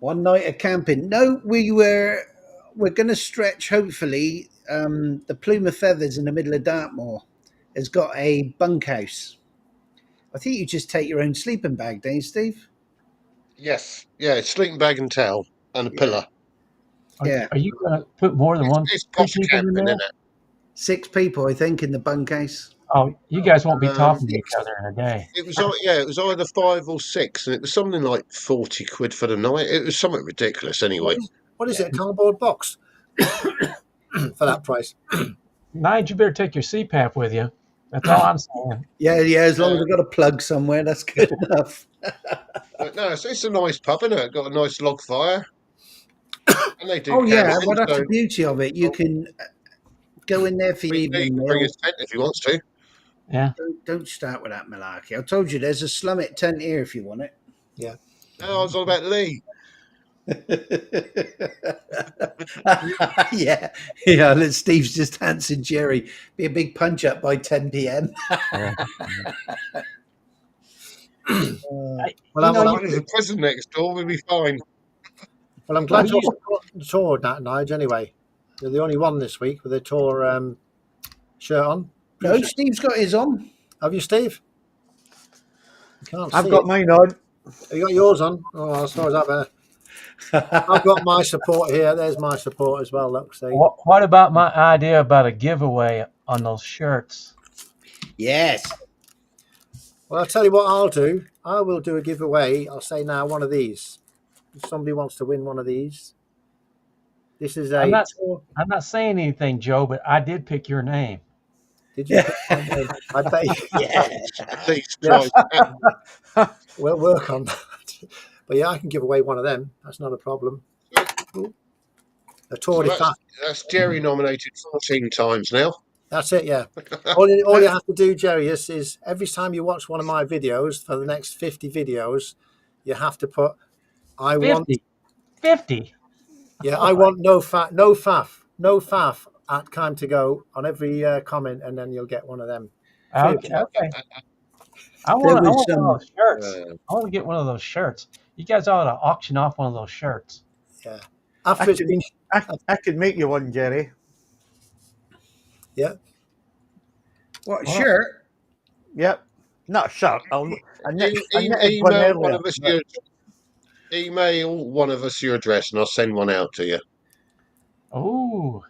One night of camping. No, we're going to stretch. Hopefully, the Plume of Feathers in the middle of Dartmoor has got a bunkhouse. I think you just take your own sleeping bag, don't you, Steve? Yes. Yeah, sleeping bag and towel and a pillar. Yeah. Are you going to put more than It's two posh people in camping, there? isn't it? 6 people, I think, in the bunkhouse. Oh, you guys won't be talking to 6. each other in a day. It was either 5 or 6, and it was something like 40 quid for the night. It was something ridiculous anyway. What is it? A cardboard box for that price? Nige, you better take your CPAP with you. That's all I'm saying. Yeah, as long as I've got a plug somewhere, that's good enough. But no, it's a nice pub, isn't it? Got a nice log fire. And they do Oh, yeah, camping, well, that's so the beauty of it. You can go in there for your he evening can bring meal. his tent if he wants to. Yeah. Don't start with that malarkey. I told you there's a Slummit tent here if you want it. Yeah. No, I was all about Lee. yeah. Let Steve's just answered Jerry. Be a big punch up by 10 p.m. Well, you I'm, know, well, you, There's a prison next door. We'll be fine. I'm well, glad you're supporting the tour, Nige. Anyway, you're the only one this week with a tour shirt on. No, Appreciate it. Steve's got his on. Have you, Steve? You can't I've see got it. mine on. Have you got yours on? Oh, as far as that better. I've got my support here. There's my support as well. Look, see. what about my idea about a giveaway on those shirts? Yes. Well, I'll tell you what I'll do. I will do a giveaway. I'll say now one of these. If somebody wants to win one of these, this is I'm a not tour. I'm not saying anything, Joe, but I did pick your name. Did you pick my name? I bet you. Yeah. At least Yes. try. We'll work on that. But yeah, I can give away one of them. That's not a problem. A Tour So de Fat. that's Jerry nominated 14 times now. That's it, yeah. All you have to do, Jerry, is every time you watch one of my videos for the next 50 videos, you have to put, I want, 50. I want no faff at Kime to go on every comment, and then you'll get one of them. Free of Okay, charge. okay. I There want was one of those shirts. Uh, I want to get one of those shirts. You guys ought to auction off one of those shirts. Yeah. After it's been, I could make you one, Jerry. yeah. what Well, shirt? Yep. Not a shirt. I knitted one email one earlier, of us but- email one of us your address, and I'll send one out to you. oh,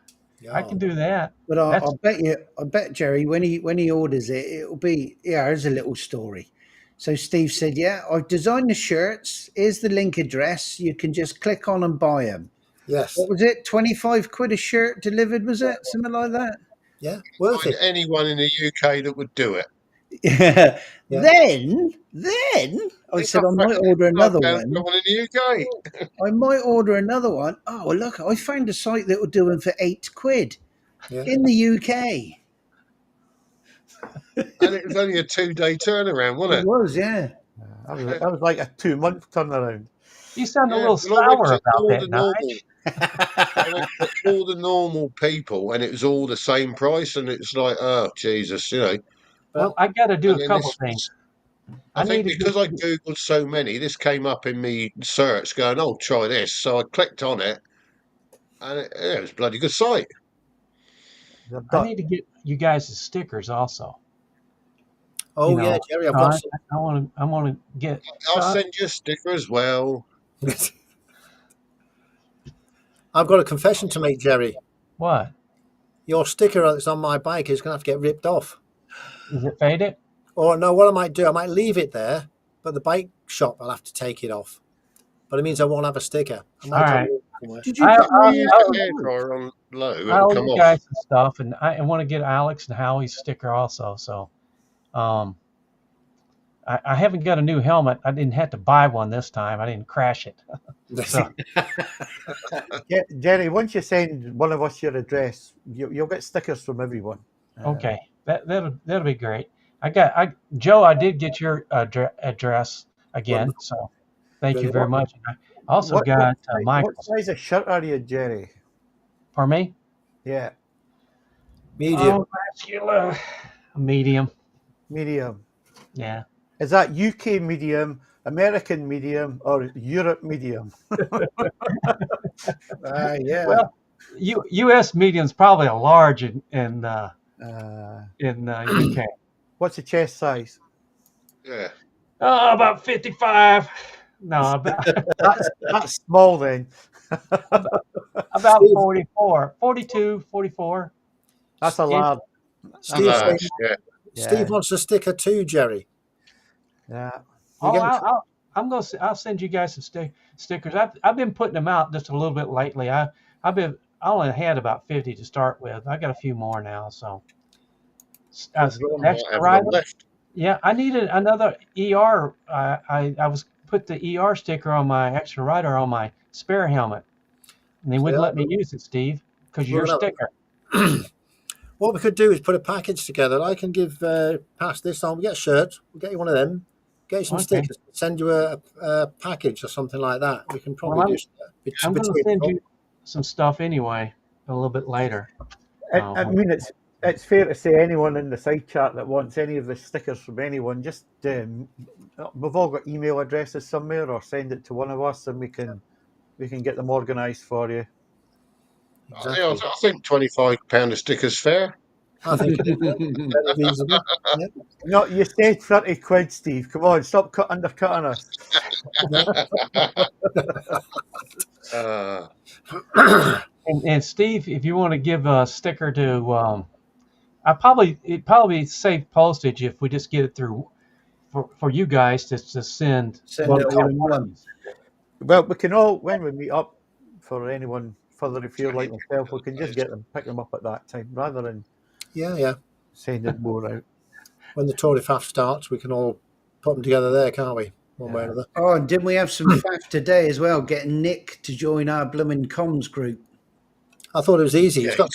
I Yeah. can do that. But That's- I bet Jerry, when he orders it, it'll be here's a little story. So Steve said, "Yeah, I've designed the shirts. Here's the link address. You can just click on and buy them." Yes. What was it? 25 quid a shirt delivered? Was it something like that? Yeah. Worth Find it. anyone in the UK that would do it. Yeah. Yeah. Then I said I might order another one. Someone in the UK. I might order another one. Oh, well, look, I found a site that will do them for 8 quid Yeah. in the UK. And it was only a 2-day turnaround, wasn't It it? was, yeah. that was like a 2-month turnaround. you sound a Yeah, little well, I went sour to about all that, the normal. Nige. I went to all the normal people, and it was all the same price, and it's like, oh Jesus, Well, I got to do And a then couple this, things. I I need think to because get. I googled so many, this came up in me search, going, "Oh, try this." So I clicked on it, and it was a bloody good site. I need to get you guys the stickers also. Oh, You know, yeah, Jerry, I've so got I, some. I want to. I want to get. I'll so- send you a sticker as well. I've got a confession to make, Jerry. What Your sticker that's on my bike is going to have to get ripped off. is it faded? Or no, what I might do, I might leave it there, but the bike shop I'll have to take it off. But it means I won't have a sticker. I might All have right. it somewhere. Did you I- put I- the, The hair dryer on low, I it'll owe come you off. guys some stuff, and I want to get Alex and Howie's sticker also. So, I haven't got a new helmet. I didn't have to buy one this time. I didn't crash it. So, Jerry, once you send one of us your address, you'll get stickers from everyone. okay, that'll be great. Joe. I did get your address again. So, thank you very much. I also got what Michael's. size of shirt are you, Jerry? Pardon me? Yeah, Medium. Oh, vascular. Medium. medium. Yeah. Is that UK medium, American medium, or Europe medium? yeah. Well, U.S. medium's probably a large in UK. What's the chest size? Yeah. Oh, about 55. No, That's small then. about Steve. 44, 42, 44. That's a Steve- large. Steve, Large, yeah. Steve wants a sticker too, Jerry. Yeah. You get- I'll send you guys some stickers. I've been putting them out just a little bit lately. I only had about 50 to start with. I got a few more now. So Might extra have rider. one left. Yeah, I needed another ER. I was put the ER sticker on my extra rider on my spare helmet, and they wouldn't Yeah. let me use it, Steve, because your Well, no. sticker. What we could do is put a package together. I can give pass this on. We get shirts. We'll get you one of them. Get you some Okay. stickers. Send you a package or something like that. We can probably Well, do I'm going to send you some stuff anyway a little bit later. I mean, it's fair to say anyone in the side chat that wants any of the stickers from anyone, just we've all got email addresses somewhere, or send it to one of us, and we can get them organised for you. Exactly. I think £25 a sticker's fair. I think it is fairly reasonable. Yeah. No, you said 30 quid, Steve. Come on, stop undercutting us. And Steve, if you want to give a sticker to, it'd probably save postage if we just get it through for you guys to send Send One it all in one. Well, we can all, when we meet up, for anyone further afield like myself, we can just pick them up at that time rather than Yeah. sending more out. When the Tour de Faf starts, we can all put them together there, can't we? One way or another. Oh, and didn't we have some faff today as well? Getting Nick to join our blooming comms group. I thought it was easy. Yeah, He's got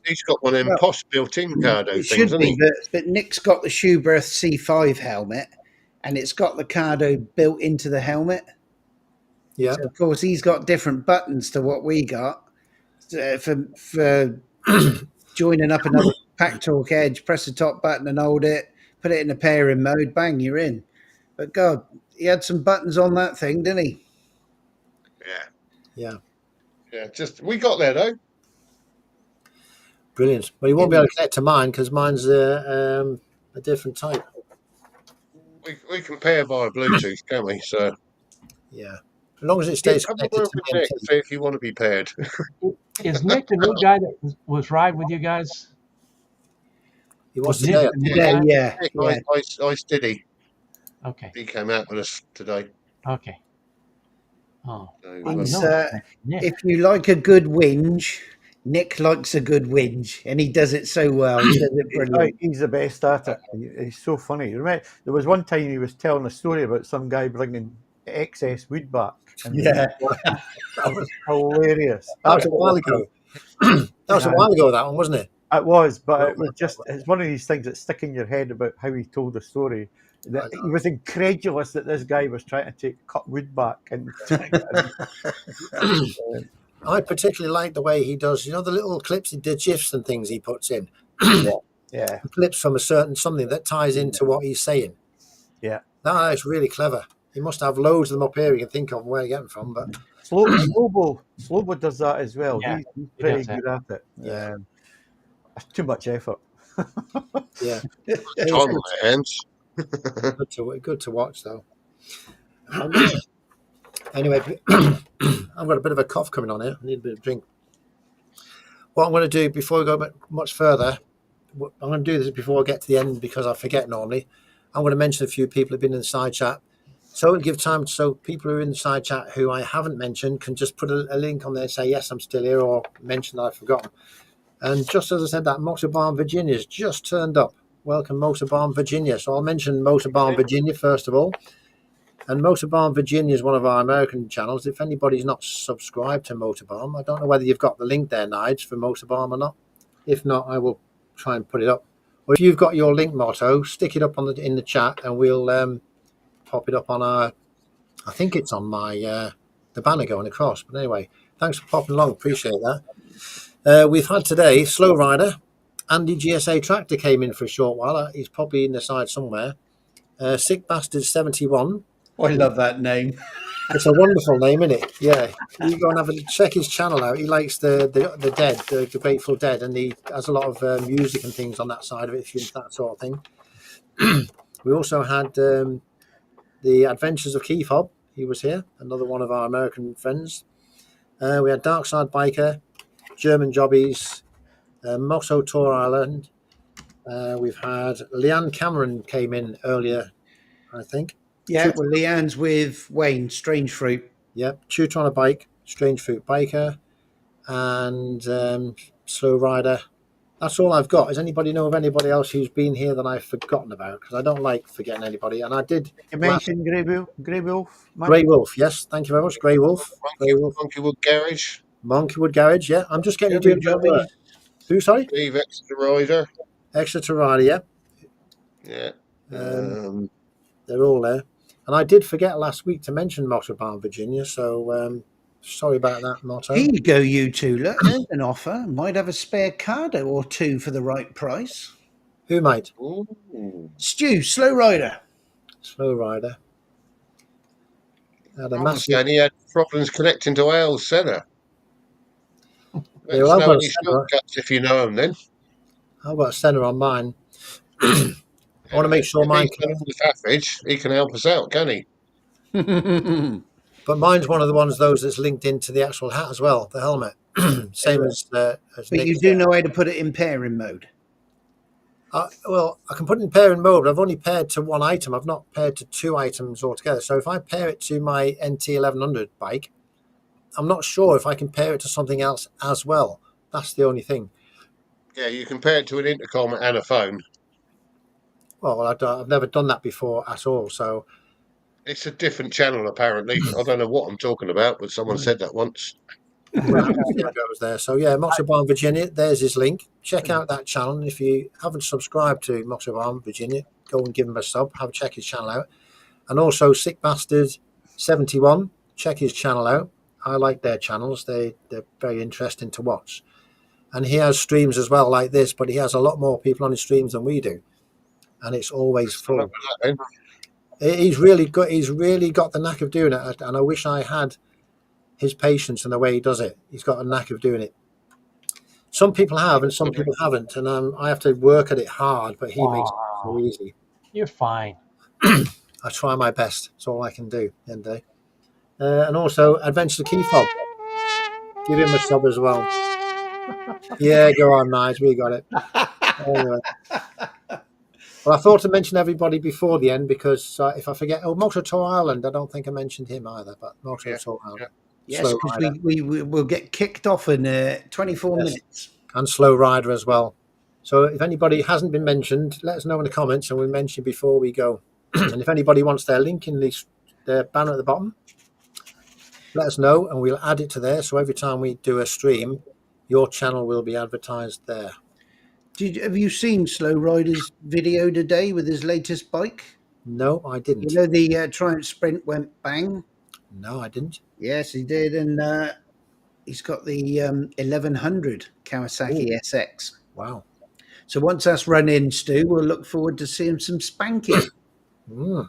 he's got one of them Well, posh built-in Cardo It things, should hasn't be, he? but Nick's got the Schuberth C5 helmet, and it's got the Cardo built into the helmet. Yeah. So of course, he's got different buttons to what we got for joining up another Pack Talk Edge. Press the top button and hold it. Put it in the pairing mode. Bang, you're in. But God, he had some buttons on that thing, didn't he? Yeah. Just we got there though. Brilliant. Well, you won't be able to connect to mine because mine's a different type. We can pair via Bluetooth, can we? So Yeah. As long as it stays have a connected word to with Nick, MT. see if you want to be paired. Is Nick the new guy that was riding with you guys? He wants Was to Nick stay. the new Yeah, guy? yeah, Nick, yeah. I steady. Okay. He came out with us today. Okay. Oh, So, I didn't It's, know. Nick. if you like a good whinge, Nick likes a good whinge, and he does it so well. He does it brilliant. He's the best at it. He's so funny. Remember, there was one time he was telling a story about some guy bringing excess wood back. And Yeah. that was hilarious. That was a while ago. That was a while ago, that one, wasn't it? It was, but it was it's one of these things that stick in your head about how he told the story. That he was incredulous that this guy was trying to cut wood back. And I particularly like the way he does, the little clips, the GIFs and things he puts in. yeah. Clips from something that ties into what he's saying. Yeah. That is really clever. He must have loads of them up here you can think of where to get them from. But Slobo does that as well. Yeah, He's pretty does good at it. Yeah. It's too much effort. yeah, time on their hands. good to watch though. Anyway, I've got a bit of a cough coming on here. I need a bit of drink. What I'm going to do before we go much further, I'm going to do this before I get to the end because I forget normally. I'm going to mention a few people who've been in the side chat. So it'll give time so people who are in the side chat who I haven't mentioned can just put a link on there and say, yes, I'm still here, or mention that I've forgotten. And just as I said, that Motor Barn Virginia's just turned up. Welcome, Motor Barn Virginia. So I'll mention Motor Barn Virginia first of all. And Motor Barn Virginia is one of our American channels. If anybody's not subscribed to Motor Barn, I don't know whether you've got the link there, Nige, for Motor Barn or not. If not, I will try and put it up. Or if you've got your link, Motto, stick it up in the chat, and we'll pop it up on our. I think it's on my the banner going across. But anyway, thanks for popping along. Appreciate that. We've had today Slow Rider. Andy GSA Tractor came in for a short while. He's probably in the side somewhere. Sick Bastard 71. I love that name. It's a wonderful name, isn't it? Yeah. You go and have a check his channel out. He likes the Dead, the Grateful Dead, and he has a lot of music and things on that side of it, if you're into that sort of thing. We also had the Adventures of Keith Hobb. He was here, another one of our American friends. We had Darkside Biker, German Jobbies, Mosso Tour Island. We've had Leanne Cameron came in earlier, I think. Yeah, well, Leanne's with Wayne, Strange Fruit. Yep, Tutor on a Bike, Strange Fruit Biker, and Slow Rider. That's all I've got. Does anybody know of anybody else who's been here that I've forgotten about? Because I don't like forgetting anybody. And I did. You mentioned Grey Wolf. Grey Wolf, yes. Thank you very much. Grey Wolf. Monkeywood Garage. Monkeywood Garage, yeah. I'm just getting you to do Jobby. Who, sorry? Steve Exeter Rider. Exeter Rider, yeah. Yeah. They're all there. And I did forget last week to mention Motor Barn Virginia, so Sorry about that, Motto. Here you go, you two. Look, there's an offer. Might have a spare cardo or two for the right price. Who, mate? Ooh. Stu, Slow Rider. Slow Rider. Had a I was massive. saying he had problems connecting to Al's centre. Let Yeah, us well, I've know got a any centre. shortcuts if you know them then. I've got a centre on mine. I want to make sure If mine he's done all the faffage, he can help us out, can he? but mine's one of the ones those that's linked into the actual hat as well, the helmet. Same as But Nick's. you do know how to put it in pairing mode. Well, I can put it in pairing mode, but I've only paired to one item. I've not paired to two items altogether. So if I pair it to my NT 1100 bike, I'm not sure if I can pair it to something else as well. That's the only thing. Yeah, you compare it to an intercom and a phone. Well, I've never done that before at all. So It's a different channel, apparently. I don't know what I'm talking about, but someone said that once. we'll have to see how it goes there. So yeah, Moxie Barn Virginia, there's his link. Check out that channel. And if you haven't subscribed to Moxie Barn Virginia, go and give him a sub. Have a check his channel out. And also Sick Bastard 71, check his channel out. I like their channels. They're very interesting to watch. And he has streams as well like this, but he has a lot more people on his streams than we do. And it's always full. He's really got the knack of doing it, and I wish I had his patience and the way he does it. He's got a knack of doing it. Some people have, and some people haven't, and I have to work at it hard. But he makes it so easy. You're fine. I try my best. That's all I can do. And and also Adventure Key Fob. Give him a sub as well. Yeah, go on, Nige. We got it. Anyway. Well, I thought to mention everybody before the end because if I forget, Motor Tour Island, I don't think I mentioned him either, but Motor Tour Island. Yes, because we will get kicked off in 24 minutes. And Slow Rider as well. So if anybody hasn't been mentioned, let us know in the comments and we'll mention before we go. And if anybody wants their link in their banner at the bottom, let us know and we'll add it to there. So every time we do a stream, your channel will be advertised there. Have you seen Slow Rider's video today with his latest bike? No, I didn't. You know the Triumph Sprint went bang? No, I didn't. Yes, he did. And he's got the 1100 Kawasaki SX. Wow. So once that's run in, Stu, we'll look forward to seeing some spanking. You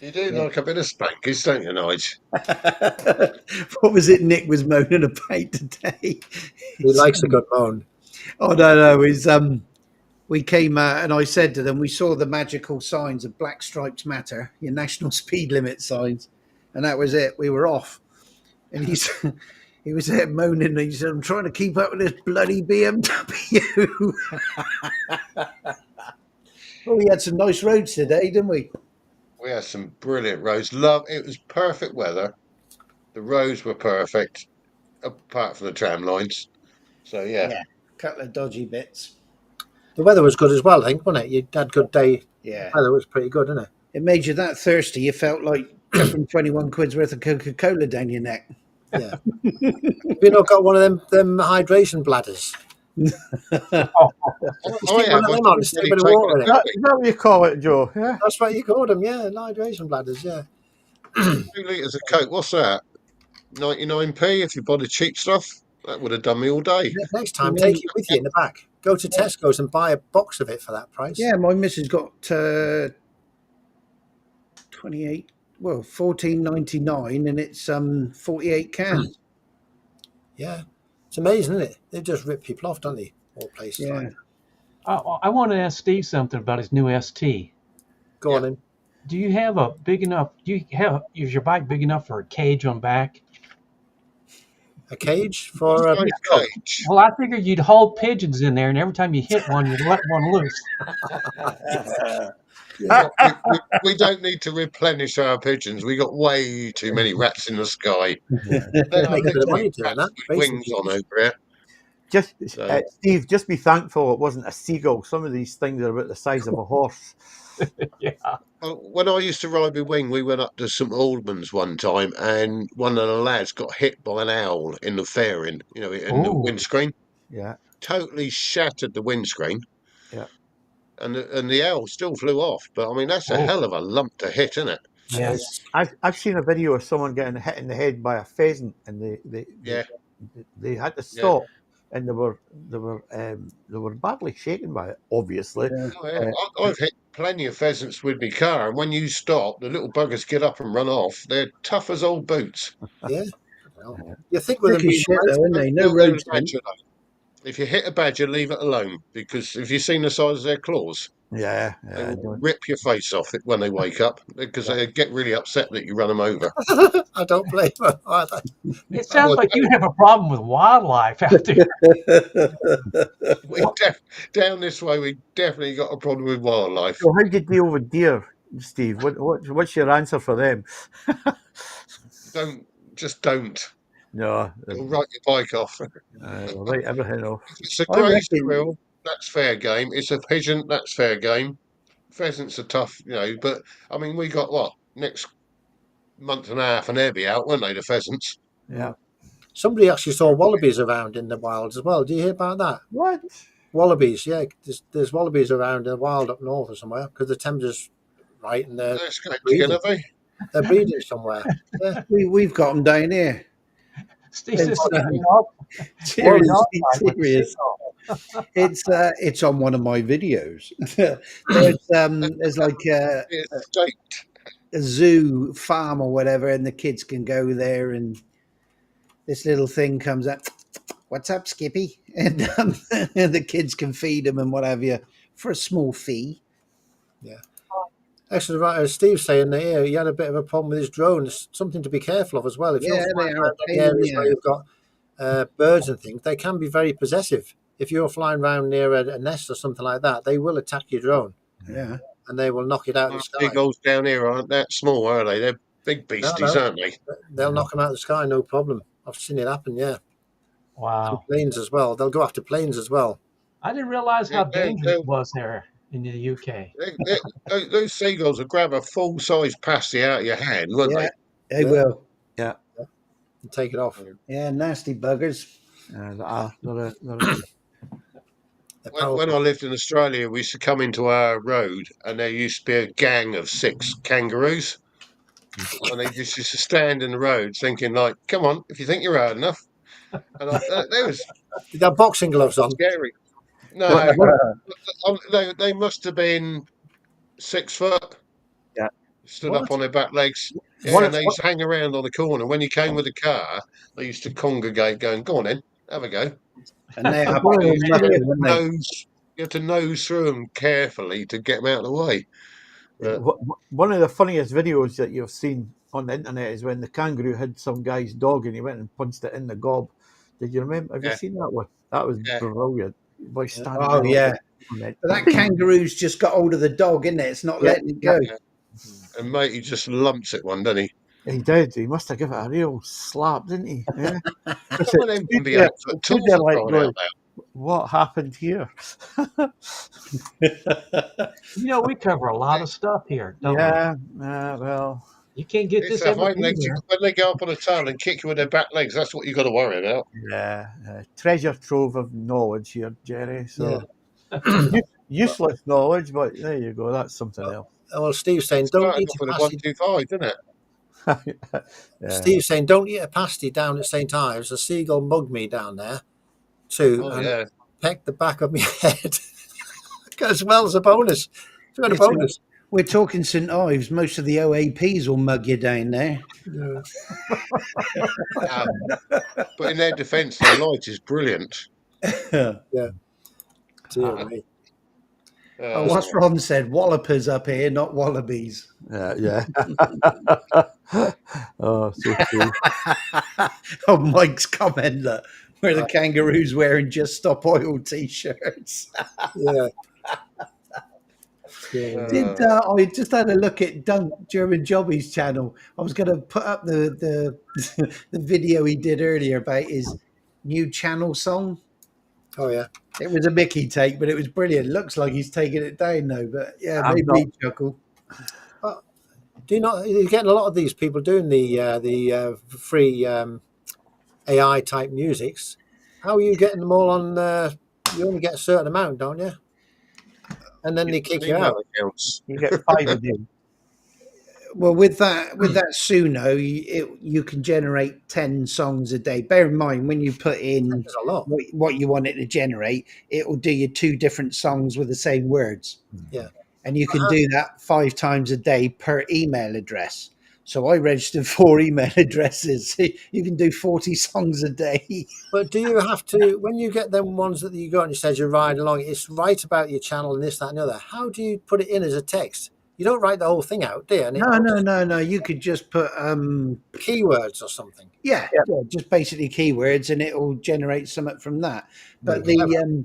do like a bit of spankers, don't you, Nige? What was it Nick was moaning about today? He likes a good moan. Oh, no. We came and I said to them, we saw the magical signs of black stripes matter, your national speed limit signs. And that was it. We were off. And he was there moaning. He said, I'm trying to keep up with this bloody BMW. Well, we had some nice roads today, didn't we? We had some brilliant roads. It was perfect weather. The roads were perfect, apart from the tram lines. So, yeah. A couple of dodgy bits. The weather was good as well, I think, wasn't it? You had a good day. Yeah. The weather was pretty good, didn't it? It made you that thirsty. You felt like dropping 21 quid's worth of Coca-Cola down your neck. Yeah. Have you not got one of them hydration bladders? I Stick one of them on, stick a bit of water in it. Is that what you call it, Joe? Yeah. That's what you called them, yeah, hydration bladders, yeah. 2 litres of Coke, what's that? 99p if you buy the cheap stuff? That would have done me all day. Next time, take it with you in the back. Go to Tesco's and buy a box of it for that price. Yeah, my missus got 14.99 and it's 48 cans. Yeah. It's amazing, isn't it? They just rip people off, don't they? All places like that. I want to ask Steve something about his new ST. Go on in. Do you have a big enough? Is your bike big enough for a cage on back? A cage for a cage. Well, I figured you'd hold pigeons in there, and every time you hit one, you'd let one loose. We don't need to replenish our pigeons. We got way too many rats in the sky. They make a bit of money doing that. Wings on over here. Steve, just be thankful it wasn't a seagull. Some of these things are about the size of a horse. Yeah. When I used to ride with Wing, we went up to St Albans one time, and one of the lads got hit by an owl in the fairing, in the windscreen. Yeah. Totally shattered the windscreen. Yeah. And the owl still flew off. But I mean, that's a hell of a lump to hit, isn't it? Yes. I've seen a video of someone getting hit in the head by a pheasant, and Yeah, they had to yeah. stop, and they were badly shaken by it, obviously. Yeah. Oh, yeah. I've hit plenty of pheasants with my car, and when you stop, the little buggers get up and run off. They're tough as old boots. Yeah. Well, you think with them Tricky being shit though, isn't they? Don't No kill road those scent. badger, though. If you hit a badger, leave it alone, because if you've seen the size of their claws, Yeah, they yeah, will rip your face off it when they wake up, because they get really upset that you run them over. I don't blame them either. It sounds Well, like you have a problem with wildlife out there. we down this way, we definitely got a problem with wildlife. So how do you deal with deer, Steve? What's your answer for them? Don't. No, You'll write your bike off. write everything off. If it's a I grey reckon. squirrel, that's fair game. It's a pigeon, that's fair game. Pheasants are tough, but I mean, we got what next month and a half, and they'll be out, won't they? The pheasants. Yeah. Somebody actually saw wallabies around in the wild as well. Do you hear about that? What? Wallabies, yeah. There's wallabies around in the wild up north or somewhere because the temperature's right and They're escaped breeding. again, have they? They're breeding somewhere. Yeah. We've got them down here. Steve says, Seriously, serious. It's on one of my videos. There's like It's escaped. a zoo farm or whatever, and the kids can go there, and this little thing comes up. What's up, Skippy? And the kids can feed them and what have you for a small fee. Actually, right, as Steve's saying there, he had a bit of a problem with his drone. It's something to be careful of as well. If Yeah, you're they flying are a around pain in in areas the where you've got birds and things, they can be very possessive. If you're flying around near a nest or something like that, they will attack your drone Yeah. and they will knock it out of the sky. Seagulls down here aren't that small, are they? They're big beasties, no. aren't they? They'll knock them out of the sky, no problem. I've seen it happen, yeah. Some wow. planes as well. They'll go after planes as well. I didn't realize how Yeah, dangerous it was there in the UK. Those seagulls will grab a full-size pasty out of your hand, won't Yeah, they? they will. Yeah. And take it off. Yeah, nasty buggers. They're They're When powerful. I lived in Australia, we used to come into our road, and there used to be a gang of 6 kangaroos, and they just used to stand in the road, thinking like, "Come on, if you think you're hard enough." And they was They got boxing gloves on. scary. No, they must have been 6 foot. Yeah. Stood up on their back legs. Yeah, and they used to hang around on the corner. When you came with the car, they used to congregate, going, "Go on, then, have a go." And they are One of big the muscles, aren't they? You have to nose through them carefully to get them out of the way. But, One of the funniest videos that you've seen on the internet is when the kangaroo had some guy's dog and he went and punched it in the gob. Did you remember? Have you seen that one? That was brilliant. Boy, standing Oh there yeah. on it. But that kangaroo's just got hold of the dog, isn't it? It's not letting it go. and mate, he just lumps it one, doesn't he? He did. He must have given it a real slap, didn't he? Yeah. Some of them can be Yeah, 8 foot stood tall there for like crying going, out loud. what happened here? You know, we cover a lot of stuff here, don't we? Yeah, well, You can't get It's this a hide everything here. when they go up on a tail and kick you with their back legs. That's what you got to worry about. yeah, treasure trove of knowledge here, Jerry. So useless knowledge, but there you go. That's something else. Well, Steve's saying don't Started eat off a with a pasty. 125, didn't it? Yeah. Steve's saying don't eat a pasty down at St. Ives. A seagull mugged me down there too, Oh and yeah. pecked the back of my head as well as a bonus. We got a Listen, bonus. We're talking St. Ives. Most of the OAPs will mug you down there. But in their defence, their light is brilliant. Dear me. Oh, what's Ron said? Wallopers up here, not wallabies. Yeah. Oh, so cool. Oh, Mike's comment, look, where the kangaroo's wearing Just Stop Oil t-shirts. Yeah. I just had a look at Dunk German Jobby's channel. I was going to put up the the video he did earlier about his new channel song. Oh yeah. It was a Mickey take, but it was brilliant. Looks like he's taking it down though, but yeah, I'm made me chuckle. Do you not? You're getting a lot of these people doing the free AI type musics. How are you getting them all on? You only get a certain amount, don't you? And then they kick you out. Accounts. You get 5 a day. Well, with that Suno, you can generate 10 songs a day. Bear in mind when you put in There's a lot. what you want it to generate, it will do you 2 different songs with the same words, Yeah. and you can do that 5 times a day per email address. So I registered 4 email addresses. You can do 40 songs a day. But do you have to, when you get them ones that you got and you said you ride along, it's right about your channel and this, that, and the other. How do you put it in as a text? You don't write the whole thing out, do you? And No. You could just put keywords or something. yeah, just basically keywords, and it will generate something from that. But Very clever.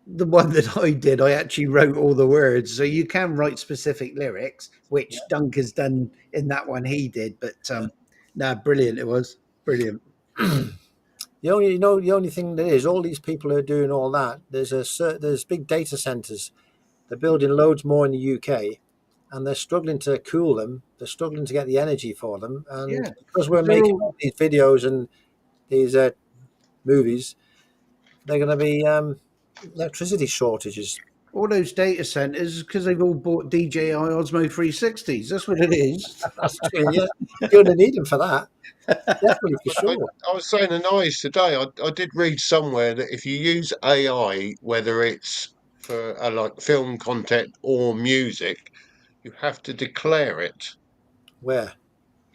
the one that I did, I actually wrote all the words, so you can write specific lyrics, which Dunk has done in that one he did. But brilliant! It was brilliant. The only thing that is, all these people are doing all that. There's big data centers. They're building loads more in the UK, and they're struggling to cool them. They're struggling to get the energy for them, and because we're making all these videos and these movies, they're going to be electricity shortages. All those data centers because they've all bought DJI Osmo 360s. That's what it is. That's true. Yeah, you're going to need them for that. Definitely for sure. I was saying to Nice today, I did read somewhere that if you use AI, whether it's for like film content or music, you have to declare it. Where?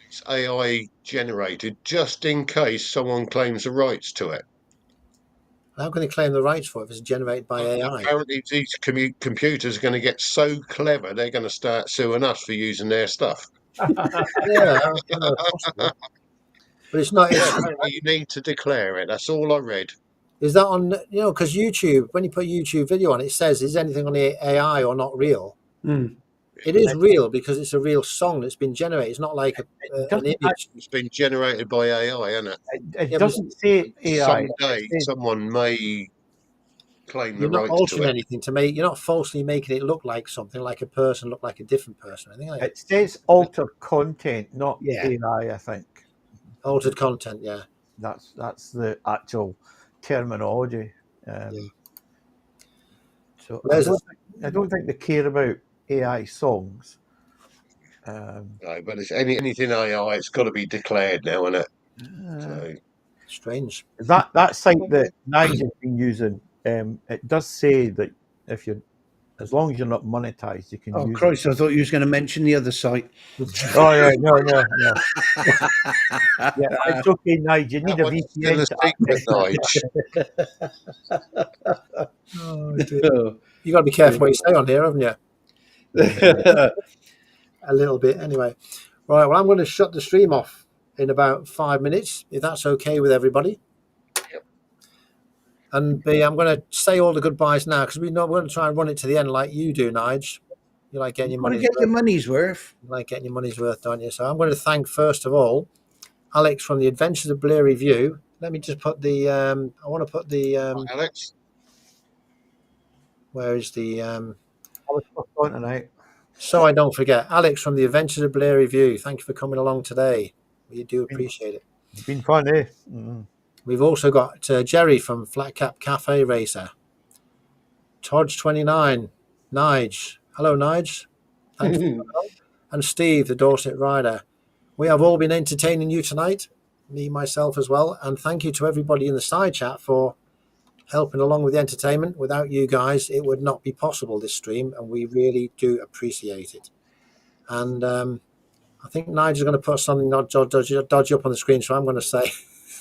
It's AI generated just in case someone claims the rights to it. How can they claim the rights for it if it's generated by AI? Apparently, these computers are going to get so clever, they're going to start suing us for using their stuff. Yeah, possible. But it's not. Apparently you need to declare it. That's all I read. Is that on? Because YouTube, when you put YouTube video on, it says is anything on the AI or not real. It is real because it's a real song that's been generated. It's not like an image. It's been generated by AI, isn't it? It doesn't say AI. Someday someone may claim the You're not rights to altering it. anything to make. You're not falsely making it look like something, like a person, look like a different person. I think like It says altered content, not Yeah. AI. I think altered content. Yeah. that's the actual terminology. So I don't think they care about AI songs. No, but it's anything AI, it's got to be declared now, isn't it? So Strange. That site that Nigel's been using, it does say that if you're, as long as you're not monetized, you can Oh, use Christ, I thought you was going to mention the other site. it. Oh yeah, no. Yeah, it's okay, Nigel. You need that a one's still VPN a to secret, access. Nige. Oh, dear. You got to be careful what you say on here, haven't you? A little bit, anyway. Right. Well, I'm going to shut the stream off in about 5 minutes, if that's okay with everybody. Yep. And B, I'm going to say all the goodbyes now because we're going to try and run it to the end like you do, Nige. You like getting your Want to money's get worth. your money's worth? You like getting your money's worth, don't you? So I'm going to thank first of all Alex from the Adventures of Bleary View. Let me just put the. I want to put the. Alex, Where is the? I was first on tonight. So I don't forget, Alex from the Adventures of Bleary View. Thank you for coming along today. We do appreciate it. It's been fun, eh? Mm-hmm. We've also got Jerry from Flat Cap Cafe Racer. Todge29, Nige. Hello, Nige. Thanks for coming along. And Steve, the Dorset Rider. We have all been entertaining you tonight, me, myself as well. And thank you to everybody in the side chat for helping along with the entertainment. Without you guys, it would not be possible, this stream, and we really do appreciate it. And I think Nigel's going to put something dodgy up on the screen, so I'm going to say...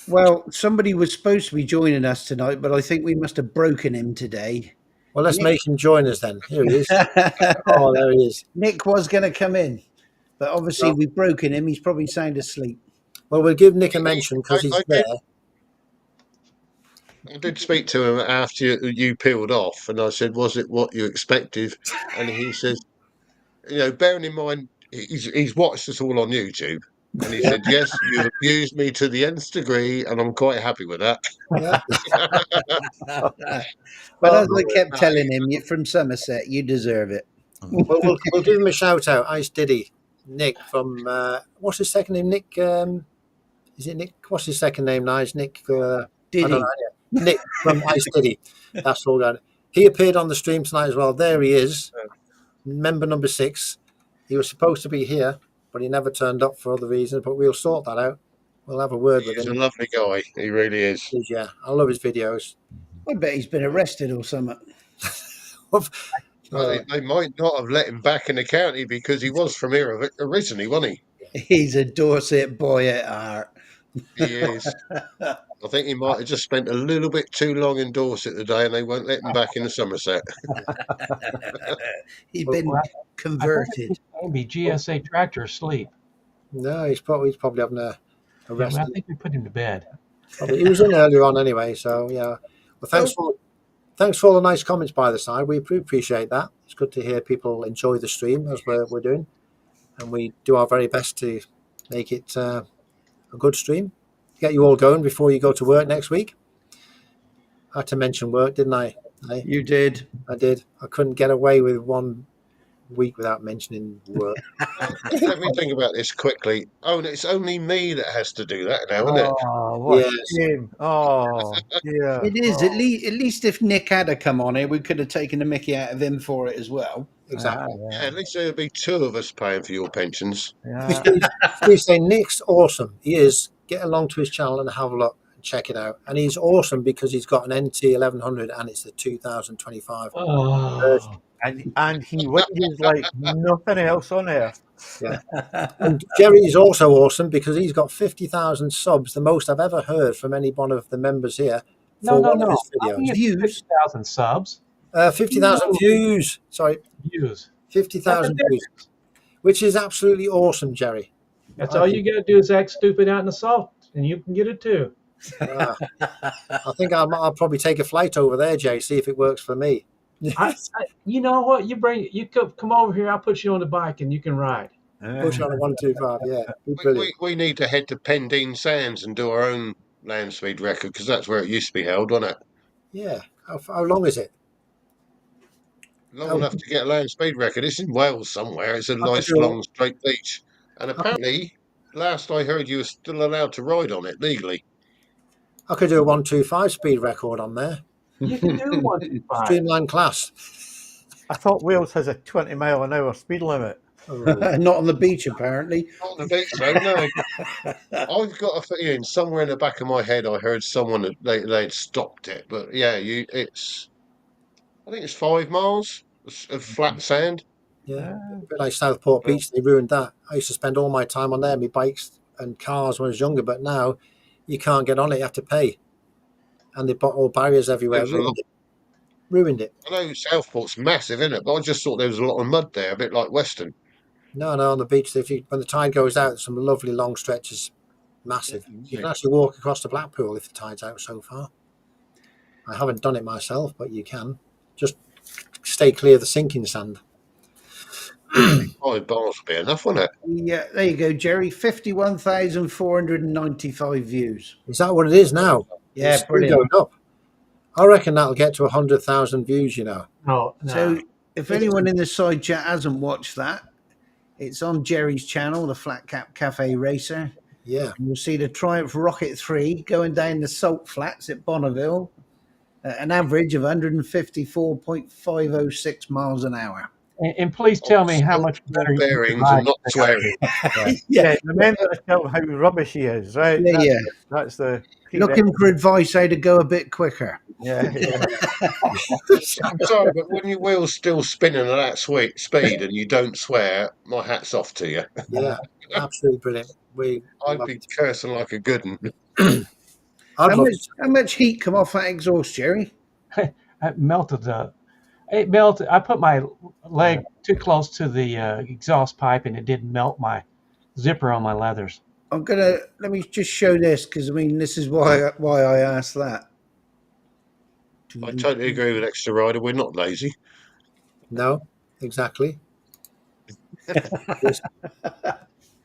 Well, somebody was supposed to be joining us tonight, but I think we must have broken him today. Well, let's make him join us then. Here he is. Oh, there he is. Nick was going to come in, but obviously we've broken him. He's probably sound asleep. Well, we'll give Nick a mention because he's there. I did speak to him after you peeled off, and I said, "Was it what you expected?" And he says, bearing in mind he's watched us all on YouTube, and he said, "Yes, you've abused me to the nth degree, and I'm quite happy with that." Yeah. But as I kept telling him, you're from Somerset, you deserve it. Well, we'll give him a shout out. Ice Diddy, Nick from what's his second name? Nick. Is it Nick? What's his second name? Nice, Nick. Diddy. I don't know. Nick from Ice Diddy. That's all good. He appeared on the stream tonight as well. There he is, member number 6. He was supposed to be here, but he never turned up for other reasons. But we'll sort that out. We'll have a word with He's a him. lovely guy. He really is. Yeah, I love his videos. I bet he's been arrested or something. They might not have let him back in the county because he was from here originally, wasn't he? He's a Dorset boy at heart. He is. I think he might have just spent a little bit too long in Dorset today, and they won't let him back into Somerset. He's been converted. Maybe GSA tractor asleep. No, he's probably having a rest. I think we put him to bed. Probably. He was in earlier on anyway, so yeah. Well, thanks for all the nice comments by the side. We appreciate that. It's good to hear people enjoy the stream as we're doing, and we do our very best to make it a good stream. Get you all going before you go to work next week. I had to mention work, didn't I? You did. I did. I couldn't get away with 1 week without mentioning work. Let me think about this quickly. Oh, and it's only me that has to do that now, isn't it? Oh, what Yes. a shame. Oh, yeah. It is. At least if Nick had to come on here, we could have taken the mickey out of him for it as well. Exactly. Yeah, at least there'll be 2 of us paying for your pensions. Yeah. Please say Nick's awesome. He is. Get along to his channel and have a look and check it out. And he's awesome because he's got an NT 1100 and it's the 2025 version. And he whinges like nothing else on earth. Yeah. And Jerry is also awesome because he's got 50,000 subs, the most I've ever heard from any one of the members here. No. Of his videos. Views. 50,000 subs. 50,000 views. Sorry. Views. 50,000 views. Which is absolutely awesome, Jerry. That's all you got to do is act stupid out in the salt, and you can get it too. I think I'll probably take a flight over there, Jay, see if it works for me. You know what? You come over here. I'll put you on the bike and you can ride. Push on a 125. Yeah, we need to head to Pendine Sands and do our own land speed record because that's where it used to be held, wasn't it? Yeah. How long is it? Long enough to get a land speed record. It's in Wales somewhere. It's a nice long straight beach. And apparently, last I heard, you were still allowed to ride on it legally. I could do a 125 speed record on there. You can do 125. Streamline class. I thought Wales has a 20-mile-an-hour speed limit. Not on the beach, apparently. Not on the beach, though, no. I've got a feeling somewhere in the back of my head I heard someone they'd stopped it. But yeah, I think it's 5 miles of flat sand. Yeah, a bit like Southport Beach, they ruined that. I used to spend all my time on there, my bikes and cars when I was younger, but now you can't get on it, you have to pay. And they've got all barriers everywhere. Ruined it. I know Southport's massive, isn't it? But I just thought there was a lot of mud there, a bit like Weston. No, on the beach, when the tide goes out, some lovely long stretches, massive. You can actually walk across the Blackpool if the tide's out so far. I haven't done it myself, but you can. Just stay clear of the sinking sand. 5 bars would be enough, wouldn't it? Yeah, there you go, Jerry. 51,495 views. Is that what it is now? Yeah, it's still brilliant. going up. I reckon that'll get to 100,000 views, you know. No. So if anyone in the side chat hasn't watched that, it's on Jerry's channel, the Flat Cap Cafe Racer. Yeah. And you'll see the Triumph Rocket 3 going down the Salt Flats at Bonneville at an average of 154.506 miles an hour. And please tell me how much better you bearings can ride. and not swearing. Yeah, remember to tell him how rubbish he is, right? Yeah. That's the Looking for advice how to go a bit quicker. Yeah. I'm sorry, but when your wheel's still spinning at that speed and you don't swear, my hat's off to you. Yeah, absolutely brilliant. I'd be cursing like a good one. How much heat come off that exhaust, Jerry? It melted. It melted. I put my leg too close to the exhaust pipe, and it didn't melt my zipper on my leathers. Let me just show this because I mean this is why I asked that. I totally agree with Extra Rider. We're not lazy. No, exactly.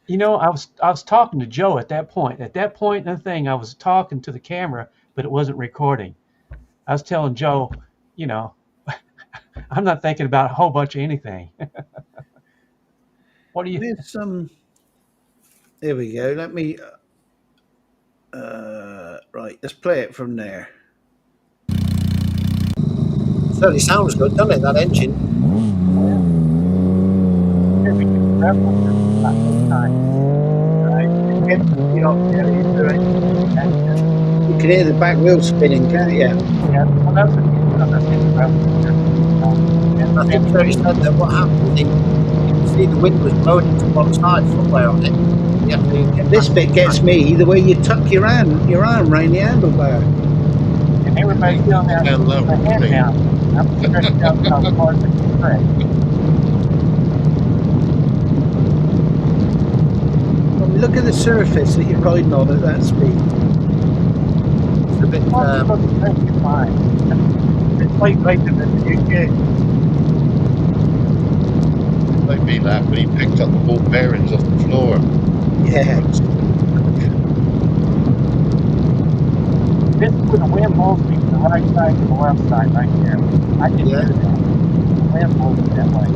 You know, I was talking to Joe at that point. At that point in the thing, I was talking to the camera, but it wasn't recording. I was telling Joe, you know, I'm not thinking about a whole bunch of anything. What do you? There's there we go. Let me. Right, let's play it from there. Certainly sounds good, doesn't it? That engine. replica about 8 times. Right. You get the speed up there, you do it. You can hear the back wheel spinning, can't you? Yeah, well, that's a good because I think the replica. I think Jerry said that what happened is he could see the wind was blowing him to one side somewhere on it. He had to get back This on bit track. gets me the way you tuck your arm around the handlebar. And everybody's He telling me got I down should put lower, my head didn't he? down. I'm stretched out about as far as I can stretch. I mean, look at the surface that you're riding on at that speed. It's a bit. Well, people are perfectly fine. It's like riding in the UK. Like me that when he picked up the ball bearings off the floor. Yeah. This is where the wind blows me from the right side to the left side right there. I didn't Yeah. do that. The wind blows me that way.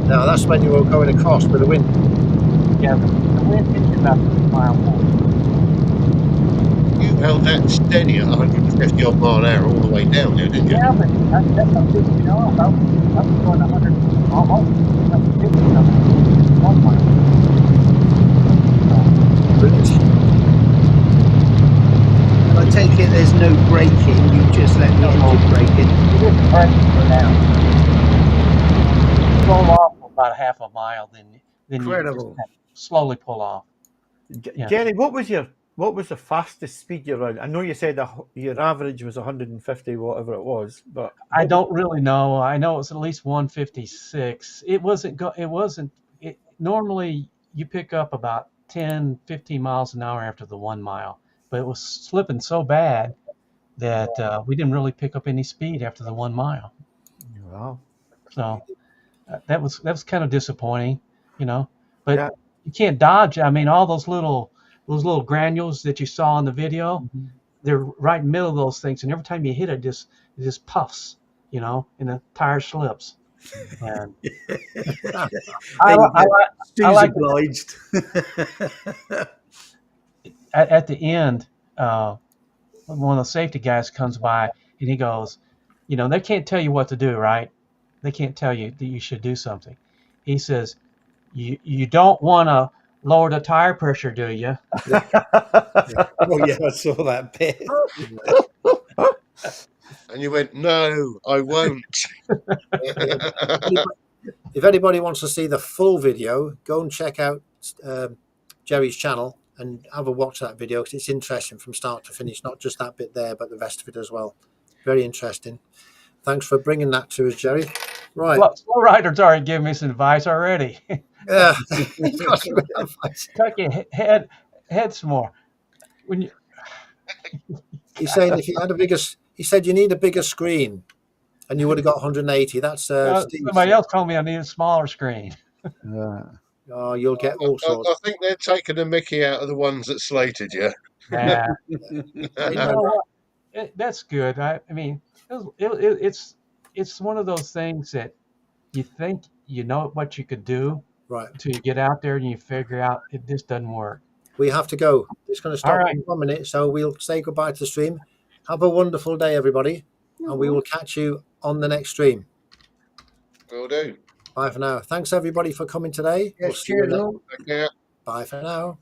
Now that's when you were going across with the wind. Yeah, the wind hits you about 3 miles an hour. You held that steady at 150 odd mile an hour all the way down there, didn't you? Yeah, but that's what pissed me off. I was going 100, almost 150 something, 1 mile. Brilliant. And I take it there's no braking. You just let the engine brake in. You didn't break it go down. Roll off for about half a mile, then you just Incredible. kind of slowly pull off. Yeah. Jerry, what was the fastest speed you run? I know you said your average was 150, whatever it was, but I don't really know. I know it was at least 156. It wasn't. Normally you pick up about 10, 15 miles an hour after the 1 mile, but it was slipping so bad that we didn't really pick up any speed after the 1 mile. Wow. So that was kind of disappointing, you know. But Yeah. you can't dodge. I mean, all those little granules that you saw in the video, they're right in the middle of those things, and every time you hit it, it just puffs, you know, and the tire slips. And I Stu's like it. obliged. At the end, one of the safety guys comes by and he goes, you know, they can't tell you what to do, right? They can't tell you that you should do something. He says, you don't want to lower the tire pressure, do you? Oh yeah, I saw that bit. And you went, no, I won't. If anybody wants to see the full video, go and check out Jerry's channel and have a watch that video because it's interesting from start to finish, not just that bit there, but the rest of it as well. Very interesting. Thanks for bringing that to us, Jerry. Right. Slow Rider's already giving me some advice already. Yeah. Tuck your head some more. When you, He's saying if you had he said you need a bigger screen and you would have got 180. That's Steve. somebody else told me I need a smaller screen. Oh, you'll get all sorts. I think they're taking the mickey out of the ones that slated you. Nah. Hey, You no, know what? That's good. I mean, it's one of those things that you think you know what you could do right. until you get out there and you figure out it just doesn't work. We have to go. It's going to stop All right. in 1 minute, so we'll say goodbye to the stream. Have a wonderful day, everybody, and we will catch you on the next stream. Will do. Bye for now. Thanks everybody for coming today. Yes, cheers. Take care. Bye for now.